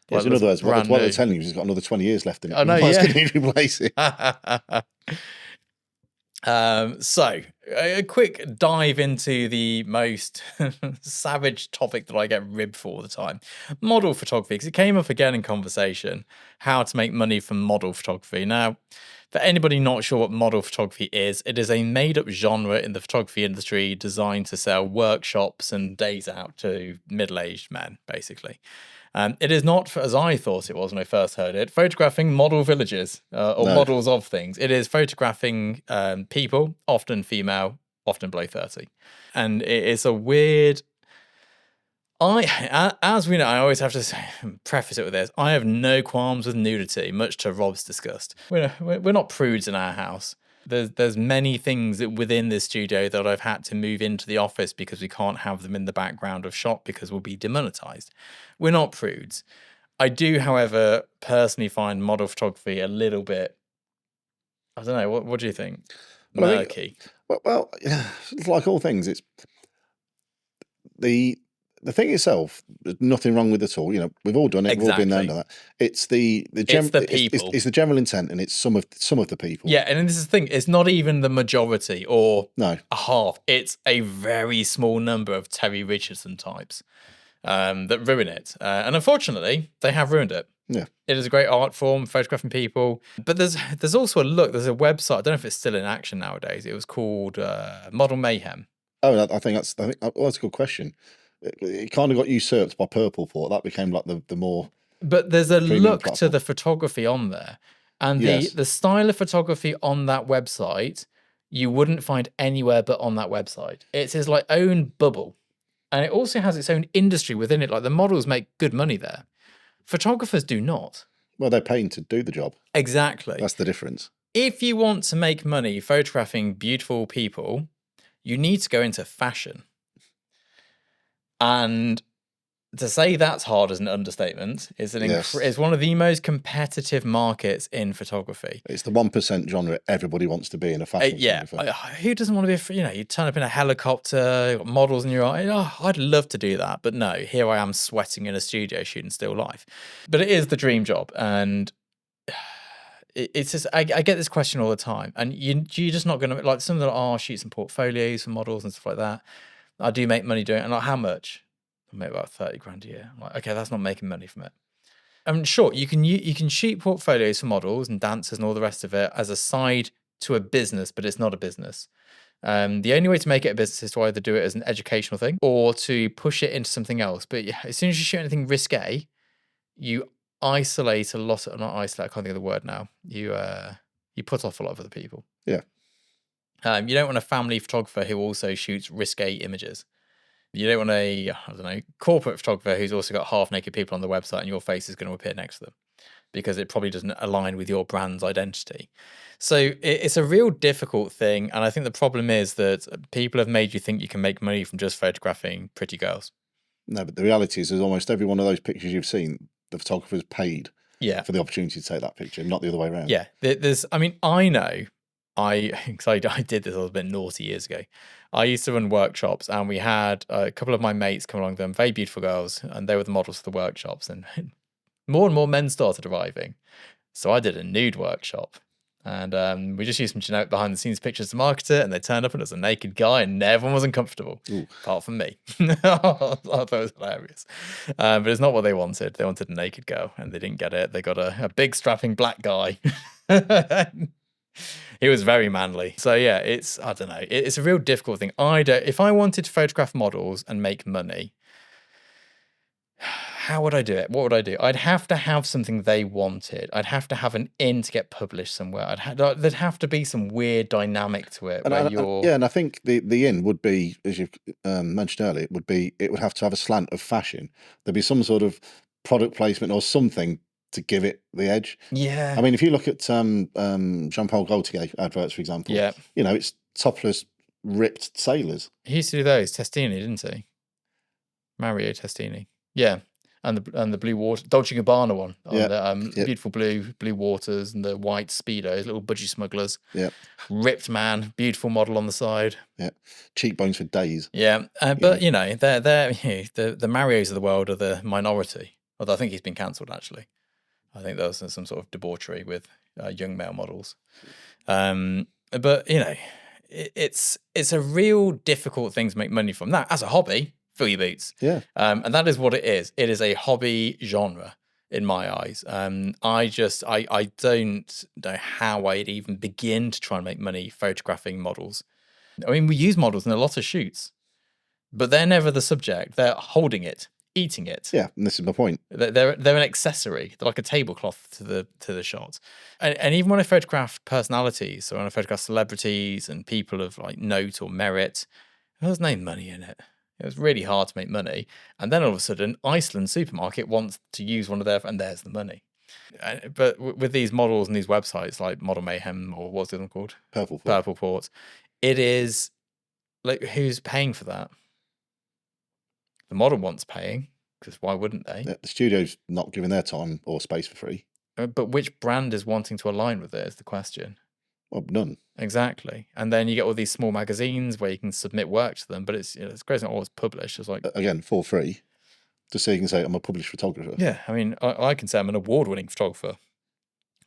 Yes, in other words, what they're telling you is it's got another 20 years left in it. I know, yeah. Going to replace it. So, a quick dive into the most savage topic that I get ribbed for all the time. Model photography, because it came up again in conversation, how to make money from model photography. Now, for anybody not sure what model photography is, it is a made-up genre in the photography industry designed to sell workshops and days out to middle-aged men, basically. It is not, as I thought it was when I first heard it, photographing model villages or models of things. It is photographing people, often female, often below 30. And it's a weird... As we know, I always have to say, preface it with this: I have no qualms with nudity, much to Rob's disgust. We're not prudes in our house. There's many things that within this studio that I've had to move into the office because we can't have them in the background of shot because we'll be demonetized. We're not prudes. I do, however, personally find model photography a little bit. I don't know. What do you think? Well, Murky. Well, it's like all things. It's the thing itself. There's nothing wrong with it at all. We've all done it. We've all been there and done that. It's the people. It's the general intent, and it's some of the people. Yeah, and this is the thing. It's not even the majority or No. a half. It's a very small number of Terry Richardson types that ruin it. And unfortunately, they have ruined it. Yeah. It is a great art form, photographing people. But there's also there's a website. I don't know if it's still in action nowadays. It was called Model Mayhem. Oh, I think that's a good question. It kind of got usurped by Purple Port. That became like the more. But there's a look platform to the photography on there, and the style of photography on that website you wouldn't find anywhere but on that website. It's his own bubble, and it also has its own industry within it. Like the models make good money there. Photographers do not. Well, they're paying to do the job. Exactly. That's the difference. If you want to make money photographing beautiful people, you need to go into fashion. And to say that's hard is an understatement. It's one of the most competitive markets in photography. It's the 1% genre everybody wants to be in a fashion. Who doesn't want to be? You turn up in a helicopter, you've got models in your eye. Oh, I'd love to do that, but no. Here I am sweating in a studio shooting still life. But it is the dream job, and it's just I get this question all the time, and you're just not going to some of them shoot some portfolios for models and stuff like that. I do make money doing it, and how much? I make about 30 grand a year. I'm like, okay, that's not making money from it. Sure, you can shoot portfolios for models and dancers and all the rest of it as a side to a business, but it's not a business. The only way to make it a business is to either do it as an educational thing or to push it into something else. But as soon as you shoot anything risque, you isolate a lot. Not isolate. I can't think of the word now. You put off a lot of other people. Yeah. You don't want a family photographer who also shoots risque images. You don't want a, corporate photographer who's also got half-naked people on the website and your face is going to appear next to them because it probably doesn't align with your brand's identity. So it's a real difficult thing, and I think the problem is that people have made you think you can make money from just photographing pretty girls. No, but the reality is almost every one of those pictures you've seen, the photographer's paid for the opportunity to take that picture, not the other way around. Yeah, I know. Because I did this a little bit naughty years ago. I used to run workshops, and we had a couple of my mates come along, them very beautiful girls, and they were the models for the workshops. And more and more men started arriving, so I did a nude workshop, and we just used some generic behind-the-scenes pictures to market it. And they turned up, and it was a naked guy, and everyone was uncomfortable, apart from me. I thought it was hilarious, but it's not what they wanted. They wanted a naked girl, and they didn't get it. They got a big strapping black guy. He was very manly. So yeah, I don't know. It's a real difficult thing. If I wanted to photograph models and make money, how would I do it? What would I do? I'd have to have something they wanted. I'd have to have an in to get published somewhere. There'd have to be some weird dynamic to it. And I think the in would be, as you mentioned earlier, it would have to have a slant of fashion. There'd be some sort of product placement or something to give it the edge. Yeah. I mean, if you look at Jean-Paul Gaultier adverts, for example, it's topless, ripped sailors. He used to do those, Testini, didn't he? Mario Testini. Yeah. And the blue water, Dolce & Gabbana one. The beautiful blue waters and the white Speedos, little budgie smugglers. Yeah. Ripped man, beautiful model on the side. Yeah. Cheekbones for days. Yeah. But, they're the Marios of the world are the minority. Although I think he's been cancelled, actually. I think there was some sort of debauchery with young male models. But, it's a real difficult thing to make money from. Now, as a hobby, fill your boots. Yeah. And that is what it is. It is a hobby genre in my eyes. I don't know how I'd even begin to try and make money photographing models. I mean, we use models in a lot of shoots, but they're never the subject. They're holding it, eating it. Yeah, and this is my point. They're an accessory. They're like a tablecloth to the shot. And even when I photograph personalities, or when I photograph celebrities and people of like note or merit, there's no money in it. It was really hard to make money. And then all of a sudden, Iceland supermarket wants to use one of their, and there's the money. But with these models and these websites like Model Mayhem, or what's the other one called? Purple Port. It is like, who's paying for that? The model wants paying, because why wouldn't they? The studio's not giving their time or space for free. But which brand is wanting to align with it is the question. Well, none. Exactly. And then you get all these small magazines where you can submit work to them, but it's great, it's not always published. It's like, again, for free, just so you can say I'm a published photographer. Yeah, I mean, I can say I'm an award-winning photographer.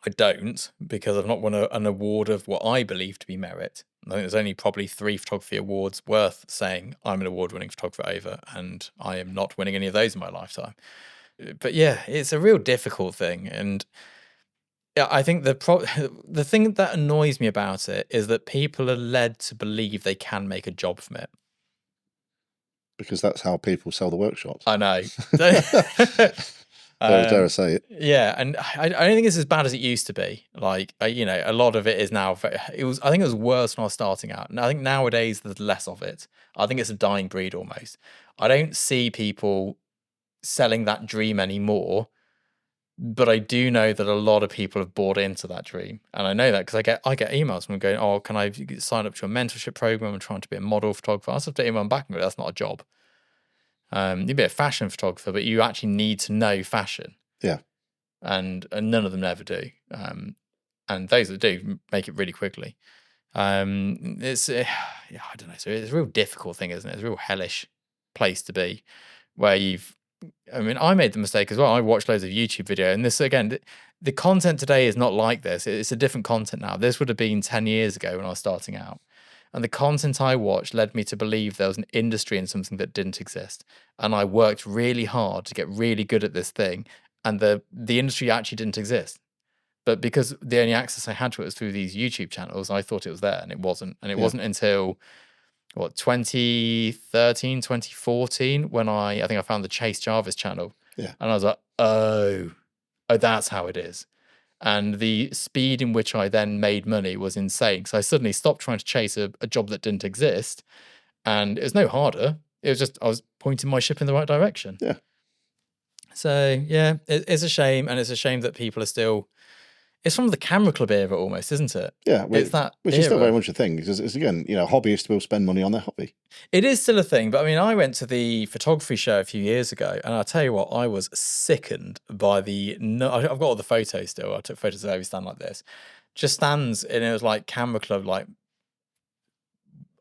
I don't, because I've not won an award of what I believe to be merit. I think there's only probably 3 photography awards worth saying I'm an award-winning photographer over, and I am not winning any of those in my lifetime. But yeah, it's a real difficult thing, and I think the thing that annoys me about it is that people are led to believe they can make a job from it. Because that's how people sell the workshops. I know. Dare I say it? Yeah, and I don't think it's as bad as it used to be. Like, a lot of it is now. I think it was worse when I was starting out, and I think nowadays there's less of it. I think it's a dying breed almost. I don't see people selling that dream anymore, but I do know that a lot of people have bought into that dream, and I know that because I get emails from them going, "Oh, can I sign up to a mentorship program? I'm trying to be a model photographer." I have to email them back and go, "That's not a job. You'd be a fashion photographer, but you actually need to know fashion." Yeah. And none of them ever do. And those that do make it really quickly. It's I don't know. So it's a real difficult thing, isn't it? It's a real hellish place to be, where I made the mistake as well. I watched loads of YouTube video, and this again, the content today is not like this. It's a different content now. This would have been 10 years ago when I was starting out. And the content I watched led me to believe there was an industry in something that didn't exist. And I worked really hard to get really good at this thing. And the industry actually didn't exist. But because the only access I had to it was through these YouTube channels, I thought it was there, and it wasn't. And it wasn't until, 2013, 2014, when I think I found the Chase Jarvis channel. Yeah. And I was like, oh, that's how it is. And the speed in which I then made money was insane. So I suddenly stopped trying to chase a job that didn't exist. And it was no harder. It was just I was pointing my ship in the right direction. Yeah. So, yeah, it's a shame. And it's a shame that people are still... It's from the camera club era almost, isn't it? Yeah. It's that which is still very much a thing. Because it's, again, hobbyists will spend money on their hobby. It is still a thing. But I went to the photography show a few years ago, and I'll tell you what, I was sickened by I've got all the photos still. I took photos of every stand like this. Just stands, and it was like camera club, like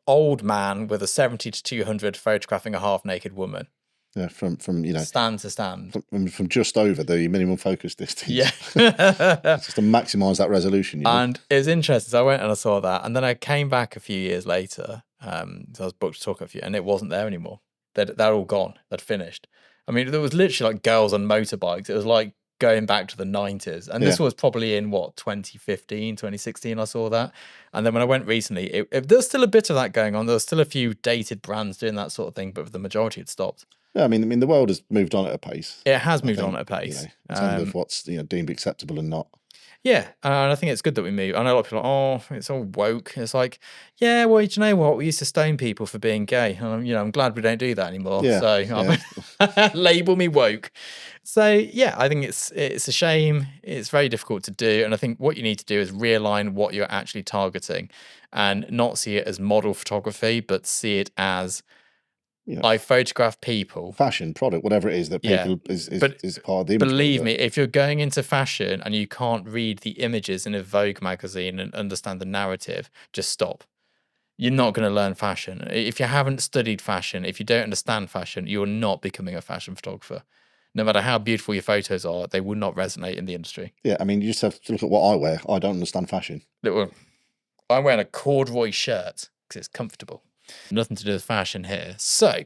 old man with a 70 to 200 photographing a half-naked woman. Yeah, from stand to stand. From just over the minimum focus distance. Yeah. Just to maximise that resolution. And it was interesting. So I went and I saw that. And then I came back a few years later. So I was booked to talk a few, and it wasn't there anymore. They're all gone. They'd finished. There was literally like girls on motorbikes. It was like going back to the 90s. And this was probably in 2015, 2016, I saw that. And then when I went recently, there was still a bit of that going on. There was still a few dated brands doing that sort of thing, but the majority had stopped. Yeah, the world has moved on at a pace. It has moved on at a pace. In terms of what's deemed acceptable and not. Yeah, and I think it's good that we move. I know a lot of people are like, oh, it's all woke. It's like, yeah, well, do you know what? We used to stone people for being gay. And I'm glad we don't do that anymore. Yeah, so label me woke. So yeah, I think it's a shame. It's very difficult to do. And I think what you need to do is realign what you're actually targeting, and not see it as model photography, but see it as I photograph people. Fashion, product, whatever it is that people is part of the image. Believe me, if you're going into fashion and you can't read the images in a Vogue magazine and understand the narrative, just stop. You're not going to learn fashion. If you haven't studied fashion, if you don't understand fashion, you're not becoming a fashion photographer. No matter how beautiful your photos are, they will not resonate in the industry. Yeah, you just have to look at what I wear. I don't understand fashion. I'm wearing a corduroy shirt because it's comfortable. Nothing to do with fashion here. So,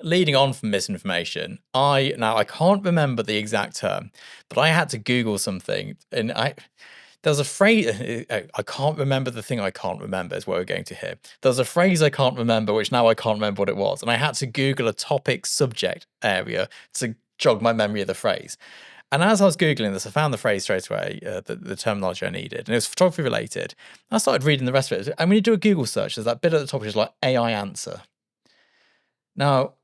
leading on from misinformation, I can't remember the exact term, but I had to Google something, and there's a phrase. I can't remember the thing I can't remember is what we're going to hear. There's a phrase I can't remember, which now I can't remember what it was, and I had to Google a topic subject area to jog my memory of the phrase. And as I was Googling this, I found the phrase straight away, the terminology I needed. And it was photography related. I started reading the rest of it. And when you do a Google search, there's that bit at the top which is like AI answer. Now,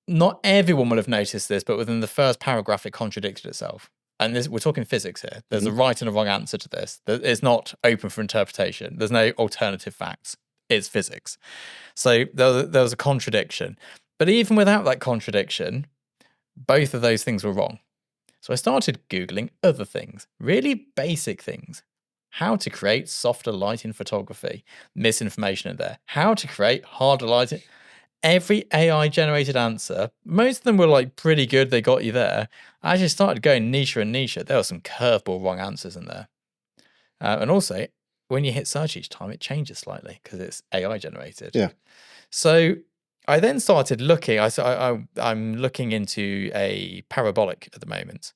not everyone will have noticed this, but within the first paragraph, it contradicted itself. And we're talking physics here. There's a right and a wrong answer to this. It's not open for interpretation. There's no alternative facts. It's physics. So there was a contradiction. But even without that contradiction, both of those things were wrong. So I started Googling other things, really basic things. How to create softer light in photography. Misinformation in there. How to create harder lighting. Every AI generated answer, most of them were like pretty good. They got you there. I just started going niche and niche. There were some curveball wrong answers in there. And also, when you hit search each time, it changes slightly because it's AI generated. Yeah. So I then started looking. I'm looking into a parabolic at the moment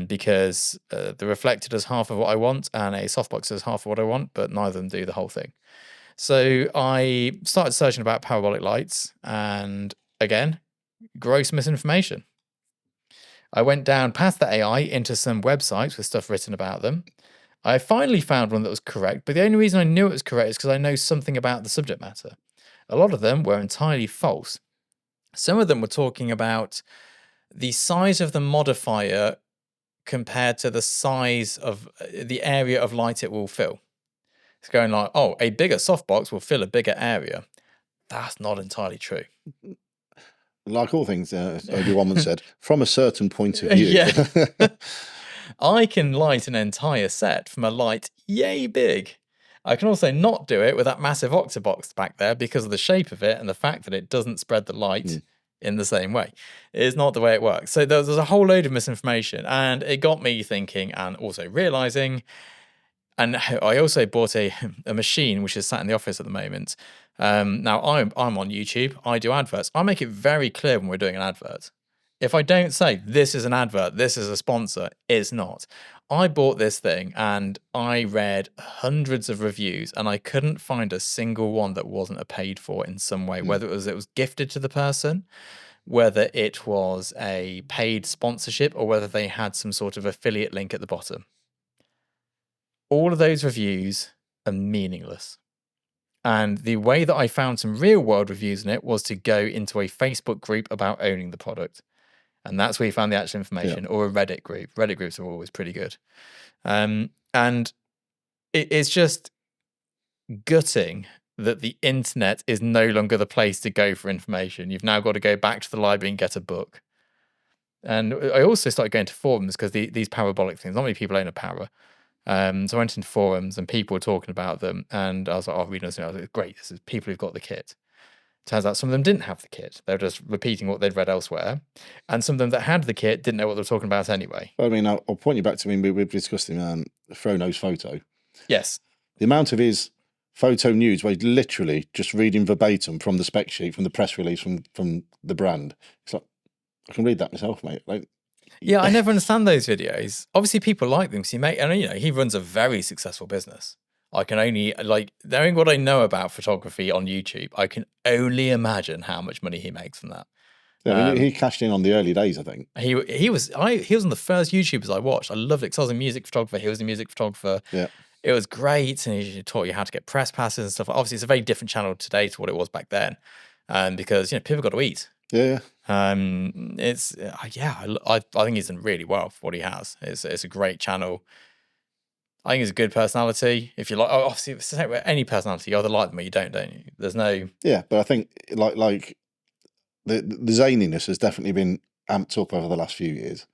because the reflector does half of what I want and a softbox does half of what I want, but neither of them do the whole thing. So I started searching about parabolic lights and, again, gross misinformation. I went down past the AI into some websites with stuff written about them. I finally found one that was correct, but the only reason I knew it was correct is because I know something about the subject matter. A lot of them were entirely false. Some of them were talking about the size of the modifier compared to the size of the area of light it will fill. It's going like, oh, a bigger softbox will fill a bigger area. That's not entirely true. Like all things, Obi-Wan once said, from a certain point of view. Yeah. I can light an entire set from a light yay big. I can also not do it with that massive octabox back there because of the shape of it and the fact that it doesn't spread the light in the same way. It is not the way it works. So there's a whole load of misinformation, and it got me thinking and also realizing. And I also bought a machine which is sat in the office at the moment. Now I'm on YouTube. I do adverts. I make it very clear when we're doing an advert. If I don't say this is an advert, this is a sponsor, it's not. I bought this thing and I read hundreds of reviews and I couldn't find a single one that wasn't a paid for in some way, whether it was gifted to the person, whether it was a paid sponsorship, or whether they had some sort of affiliate link at the bottom. All of those reviews are meaningless. And the way that I found some real world reviews in it was to go into a Facebook group about owning the product. And that's where you found the actual information, or a Reddit group. Reddit groups are always pretty good. And it's just gutting that the internet is no longer the place to go for information. You've now got to go back to the library and get a book. And I also started going to forums because these parabolic things, not many people own a para. So I went into forums and people were talking about them, and I was like, oh, reading this, I was like, great, this is people who've got the kit. Turns out some of them didn't have the kit. They were just repeating what they'd read elsewhere. And some of them that had the kit didn't know what they were talking about anyway. I mean, I'll point you back to, we've discussed him, Frono's photo. Yes. The amount of his photo news where he's literally just reading verbatim from the spec sheet, from the press release, from the brand. It's like, I can read that myself, mate. Like, yeah, I never understand those videos. Obviously, people like them because he runs a very successful business. I can only, knowing what I know about photography on YouTube, I can only imagine how much money he makes from that. Yeah, I mean, he cashed in on the early days, I think. He was one of the first YouTubers I watched. I loved it because I was a music photographer. He was a music photographer. Yeah. It was great, and he taught you how to get press passes and stuff. Obviously, it's a very different channel today to what it was back then, because people got to eat. Yeah. I think he's done really well for what he has. It's a great channel. I think he's a good personality. If you like, obviously, it's any personality, you either like them or you don't you? There's no. Yeah, but I think like the zaniness has definitely been amped up over the last few years.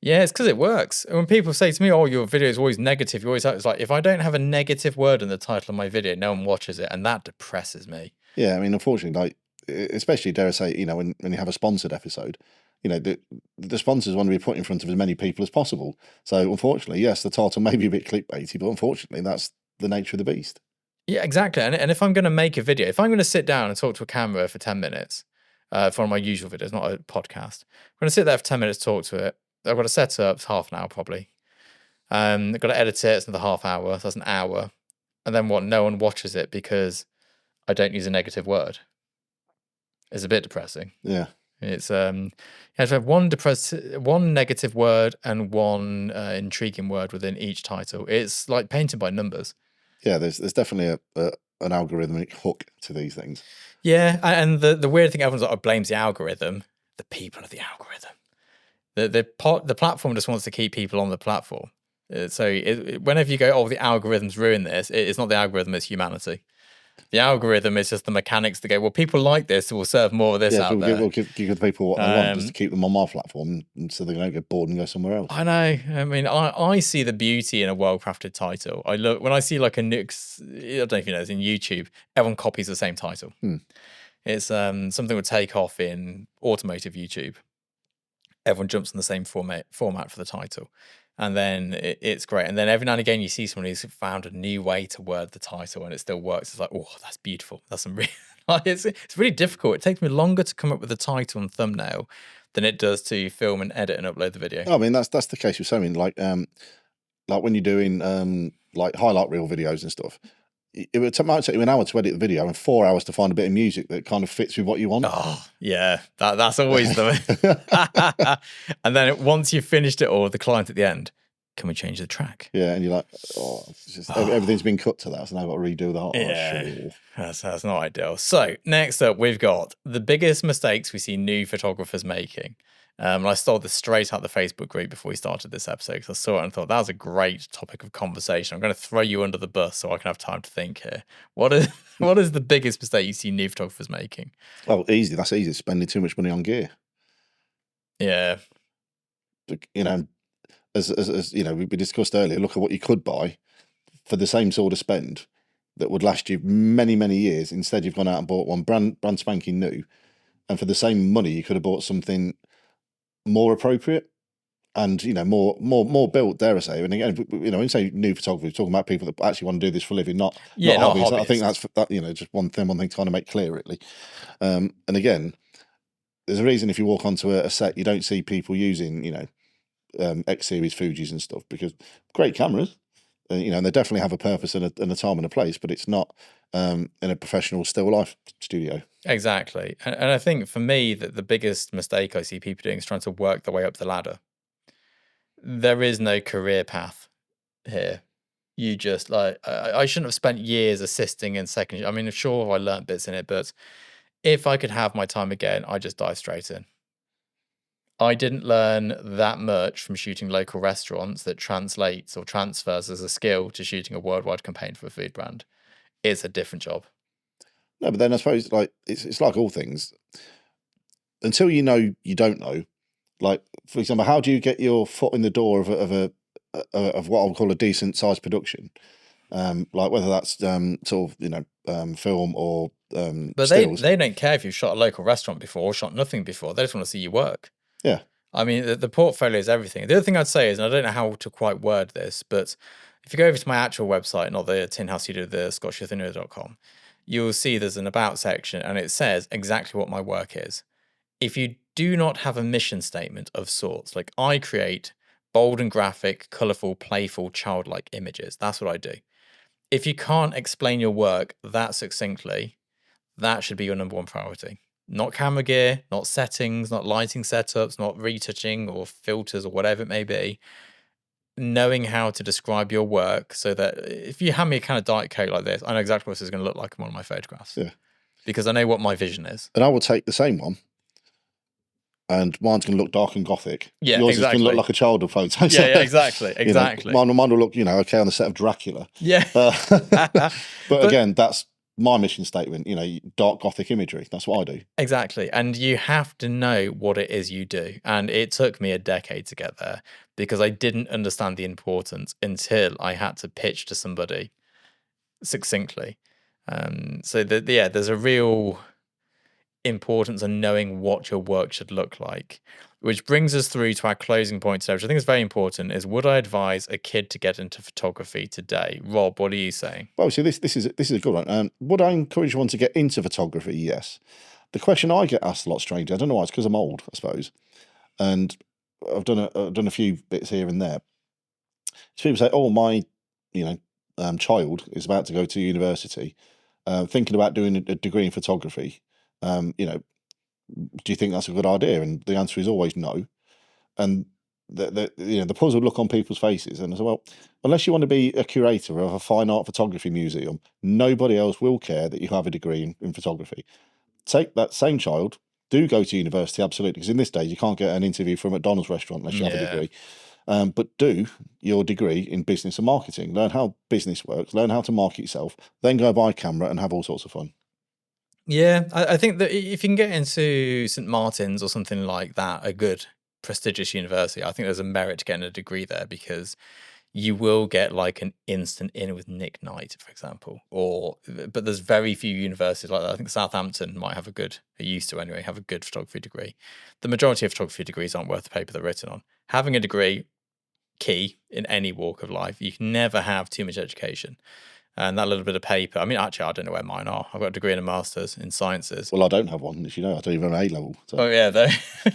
Yeah, it's because it works. And when people say to me, "Oh, your video is always negative," you always have, it's like, if I don't have a negative word in the title of my video, no one watches it, and that depresses me. Yeah, I mean, unfortunately, especially dare I say, when you have a sponsored episode, the sponsors want to be put in front of as many people as possible. So unfortunately, yes, the title may be a bit clickbaity, but unfortunately, that's the nature of the beast. Yeah, exactly. And if I'm going to make a video, if I'm going to sit down and talk to a camera for 10 minutes, for one of my usual videos, not a podcast, I'm going to sit there for 10 minutes, talk to it. I've got to set up, it's half an hour probably. I've got to edit it, it's another half hour, so that's an hour. And then what? No one watches it because I don't use a negative word. It's a bit depressing. Yeah. It's you have to have one negative word and one intriguing word within each title. It's like painted by numbers. Yeah, there's definitely a an algorithmic hook to these things. Yeah, and the weird thing, everyone blames the algorithm. The people are the algorithm. The platform just wants to keep people on the platform. So whenever you go, oh, the algorithms ruin this, it's not the algorithm, it's humanity. The algorithm is just the mechanics that go, well, people like this, so we'll serve more of this out there. We'll give the people what they want, just to keep them on my platform, so they don't get bored and go somewhere else. I know. I mean, I see the beauty in a well-crafted title. When I see like a Nux, I don't know if you know, it's in YouTube, everyone copies the same title. It's something that would take off in automotive YouTube. Everyone jumps on the same format for the title. And then it's great. And then every now and again, you see someone who's found a new way to word the title and it still works. It's like, oh, that's beautiful. That's some really, it's really difficult. It takes me longer to come up with a title and thumbnail than it does to film and edit and upload the video. I mean, that's the case with something like when you're doing like highlight reel videos and stuff. It might take you an hour to edit the video and 4 hours to find a bit of music that kind of fits with what you want. Oh, yeah. That's always the... And then once you've finished it all, the client at the end, can we change the track? Yeah, and you're like, everything's been cut to that, so now I've got to redo that. Yeah, that's not ideal. So next up, we've got the biggest mistakes we see new photographers making. And I stole this straight out the Facebook group before we started this episode because I saw it and thought that was a great topic of conversation. I'm going to throw you under the bus so I can have time to think here. What is the biggest mistake you see new photographers making? Well, easy. That's easy. Spending too much money on gear. Yeah. You know, as you know, we discussed earlier, look at what you could buy for the same sort of spend that would last you many, many years. Instead, you've gone out and bought one brand spanking new. And for the same money, you could have bought something more appropriate and, you know, more built, dare I say. And again, you know, when you say new photography, we're talking about people that actually want to do this for a living, not hobbies. I think that's you know, just one thing to kind of make clear, really. And again, there's a reason if you walk onto a set, you don't see people using, you know, X series Fujis and stuff, because great cameras, you know, and they definitely have a purpose and a time and a place, but it's not in a professional still life studio. Exactly. And I think for me that the biggest mistake I see people doing is trying to work their way up the ladder. There is no career path here. You just like, I shouldn't have spent years assisting in second. I mean, sure, I learned bits in it, but if I could have my time again, I just dive straight in. I didn't learn that much from shooting local restaurants that translates or transfers as a skill to shooting a worldwide campaign for a food brand. It's a different job. No, but then I suppose like it's like all things. Until you know, you don't know. Like, for example, how do you get your foot in the door of what I'll call a decent sized production? Like whether that's sort of, you know, film or but stills. they don't care if you've shot a local restaurant before or shot nothing before. They just want to see you work. Yeah. I mean, the portfolio is everything. The other thing I'd say is, and I don't know how to quite word this, but if you go over to my actual website, not the Tin House Studio, the scottshithinner.com, you'll see there's an about section and it says exactly what my work is. If you do not have a mission statement of sorts, like I create bold and graphic, colourful, playful, childlike images. That's what I do. If you can't explain your work that succinctly, that should be your number one priority. Not camera gear, not settings, not lighting setups, not retouching or filters or whatever it may be. Knowing how to describe your work so that if you hand me a kind of Diet Coke like this, I know exactly what this is going to look like in one of my photographs. Yeah. Because I know what my vision is. And I will take the same one and mine's going to look dark and gothic. Yeah, yours exactly. is going to look like a childhood photo. Yeah, exactly. You know, mine will look, you know, okay on the set of Dracula. Yeah. But again, that's my mission statement, you know, dark gothic imagery. That's what I do. Exactly. And you have to know what it is you do. And it took me a decade to get there because I didn't understand the importance until I had to pitch to somebody succinctly. So there's a real importance in knowing what your work should look like, which brings us through to our closing point today, which I think is very important, is would I advise a kid to get into photography today? Rob, what are you saying? Well, see, this is a good one. Would I encourage one to get into photography? Yes. The question I get asked a lot strangely, I don't know why, it's because I'm old, I suppose, and I've done a few bits here and there. So people say, "Oh, my, you know, child is about to go to university, thinking about doing a degree in photography. You know, do you think that's a good idea?" And the answer is always no. And the puzzled look on people's faces, and I said, well, unless you want to be a curator of a fine art photography museum, nobody else will care that you have a degree in photography. Take that same child, do go to university, absolutely, because in this day you can't get an interview for a McDonald's restaurant unless you have a degree. But do your degree in business and marketing. Learn how business works, learn how to market yourself, then go buy a camera and have all sorts of fun. Yeah, I think that if you can get into St. Martin's or something like that, a good prestigious university, I think there's a merit to getting a degree there, because you will get like an instant in with Nick Knight, for example. But there's very few universities like that. I think Southampton might have it used to anyway, have a good photography degree. The majority of photography degrees aren't worth the paper they're written on. Having a degree, key in any walk of life. You can never have too much education. And that little bit of paper, I mean, actually, I don't know where mine are. I've got a degree and a master's in sciences. Well, I don't have one, as you know. I don't even have an A-level. So. Oh, yeah, though.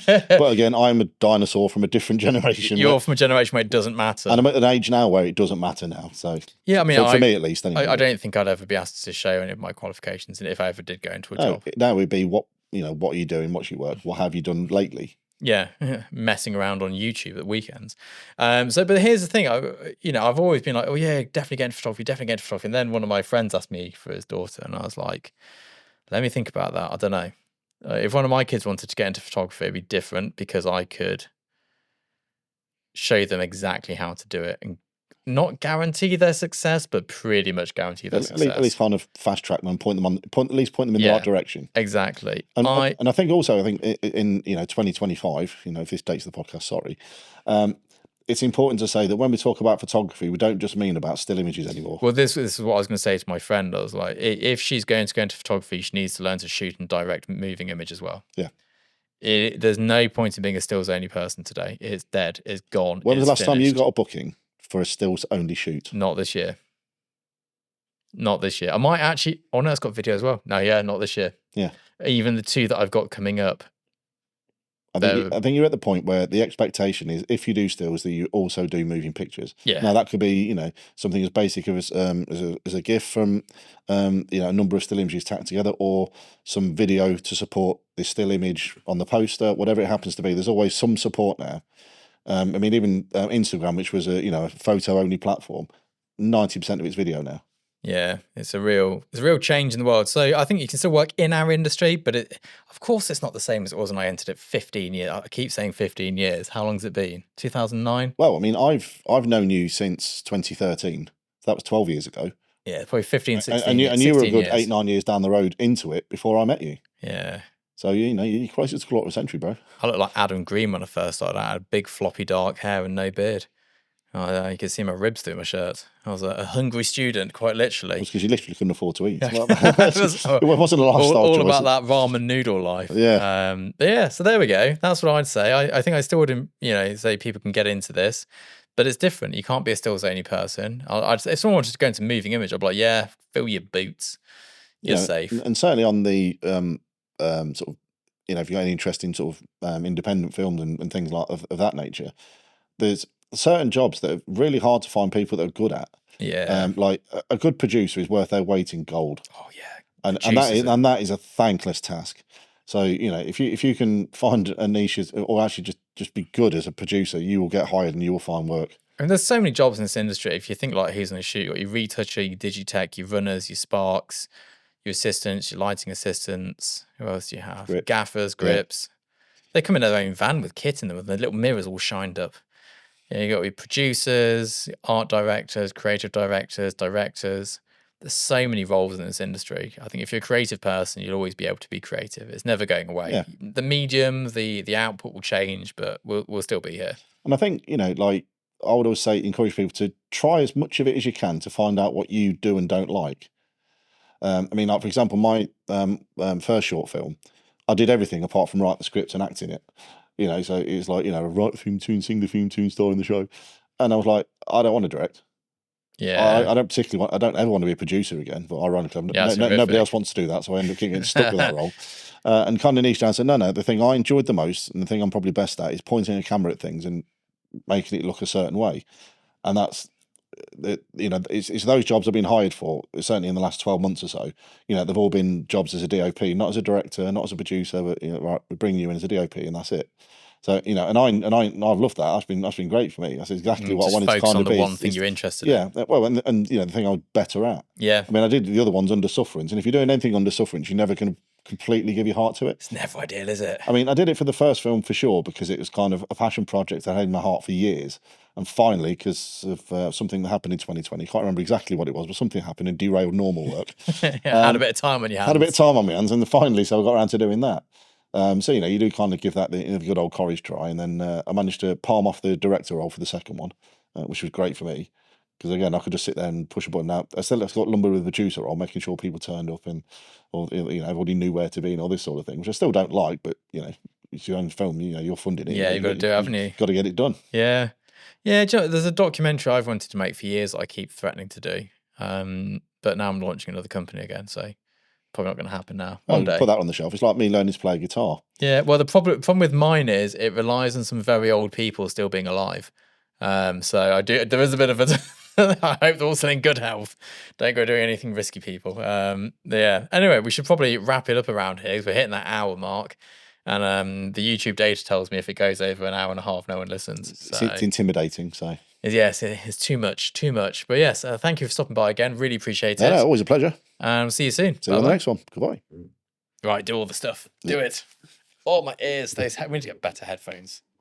But again, I'm a dinosaur from a different generation. You're from a generation where it doesn't matter. And I'm at an age now where it doesn't matter now. So yeah, I mean, for me at least. Anyway. I don't think I'd ever be asked to show any of my qualifications, and if I ever did go into a job. Now it would be what are you doing? What's your work? What have you done lately? Yeah, messing around on YouTube at weekends. But here's the thing, I've always been like, oh yeah, definitely get into photography. And then one of my friends asked me for his daughter, and I was like, let me think about that. I don't know. If one of my kids wanted to get into photography, it'd be different, because I could show them exactly how to do it and not guarantee their success, but pretty much guarantee their success. At least kind of fast track them and point them in the right direction. Exactly. And I think also, in 2025, if this dates the podcast, sorry, it's important to say that when we talk about photography, we don't just mean about still images anymore. Well, this is what I was going to say to my friend. I was like, if she's going to go into photography, she needs to learn to shoot and direct moving image as well. Yeah. There's no point in being a stills only person today. It's dead. It's gone. When was the last time you got a booking for a stills only shoot? Not this year. I might actually. Oh no, it's got video as well. No, yeah, not this year. Yeah. Even the two that I've got coming up. I think you're at the point where the expectation is, if you do stills, that you also do moving pictures. Yeah. Now that could be something as basic as a GIF from a number of still images tacked together, or some video to support the still image on the poster, whatever it happens to be. There's always some support now. I mean, even Instagram, which was a photo only platform, 90% of it's video now. Yeah, it's a real change in the world. So I think you can still work in our industry, but of course it's not the same as it was when I entered it 15 years. I keep saying 15 years. How long's it been? 2009? Well, I mean, I've known you since 2013. So that was 12 years ago. Yeah, probably 15, 16 and you were a good years. 8-9 years down the road into it before I met you. Yeah. So, you're closer to a quarter of a century, bro. I looked like Adam Green when I first started. I had big floppy dark hair and no beard. You could see my ribs through my shirt. I was a hungry student, quite literally. It's because you literally couldn't afford to eat. It wasn't a lifestyle all choice. about that ramen noodle life. Yeah. Yeah, so there we go. That's what I'd say. I think I still would, say people can get into this, but it's different. You can't be a stills only person. If someone wanted to go into moving image, I'd be like, yeah, fill your boots. You're safe. And certainly on the sort of, if you've got any interest in sort of independent films and things like of that nature, there's certain jobs that are really hard to find people that are good at. Yeah. Like a good producer is worth their weight in gold. Oh yeah. And that is a thankless task. So, if you can find a niche or actually just be good as a producer, you will get hired and you will find work. And there's so many jobs in this industry. If you think like who's on a shoot, your retoucher, your digitech, your runners, your sparks, your assistants, your lighting assistants. Who else do you have? Gaffers, grips. Yeah. They come in their own van with kit in them, with their little mirrors all shined up. You got your producers, art directors, creative directors, directors. There's so many roles in this industry. I think if you're a creative person, you'll always be able to be creative. It's never going away. Yeah. The medium, the output will change, but we'll still be here. And I think, like I would always say, encourage people to try as much of it as you can to find out what you do and don't like. I mean, like for example, my first short film, I did everything apart from write the script and act in it. So it's like, write the theme tune, sing the theme tune, star in the show. And I was like, I don't want to direct. Yeah. I don't ever want to be a producer again, but ironically, nobody else wants to do that. So I ended up getting stuck with that role. And kind of niche down and said, no, the thing I enjoyed the most and the thing I'm probably best at is pointing a camera at things and making it look a certain way. And that's, it's those jobs I've been hired for, certainly in the last 12 months or so. They've all been jobs as a DOP, not as a director, not as a producer, but right, we bring you in as a DOP and that's it. So I've loved that. That's been great for me. That's exactly what I wanted to focus kind on of the be. one thing you're interested in. Yeah, well, and the thing I was better at. Yeah. I mean, I did the other ones under sufferance, and if you're doing anything under sufferance, you're never going to completely give your heart to it. It's never ideal, is it? I mean, I did it for the first film for sure because it was kind of a passion project I had in my heart for years. And finally, because of something that happened in 2020, can't remember exactly what it was, but something happened and derailed normal work. Had a bit of time on your hands. Had a bit of time on my hands, and finally, so I got around to doing that. So you do kind of give that the good old Corrie's try, and then I managed to palm off the director role for the second one, which was great for me because again I could just sit there and push a button. Now I still got lumber with the producer role, making sure people turned up and everybody knew where to be and all this sort of thing, which I still don't like, but it's your own film, you're funding it. Yeah, you've got to do it, haven't you? Got to get it done. Yeah. Yeah, there's a documentary I've wanted to make for years that I keep threatening to do. But now I'm launching another company again, so probably not going to happen now. One day. Put that on the shelf. It's like me learning to play guitar. Yeah, well, the problem with mine is it relies on some very old people still being alive. So there is a bit of a... I hope they're also in good health. Don't go doing anything risky, people. Yeah. Anyway, we should probably wrap it up around here because we're hitting that hour mark. And the YouTube data tells me if it goes over an hour and a half, no one listens. So. It's intimidating, so... Yes, it's too much. But yes, thank you for stopping by again. Really appreciate it. No, always a pleasure. And we'll see you soon. See you on the next one. Goodbye. Right, do all the stuff. Do it. Oh, my ears. We need to get better headphones.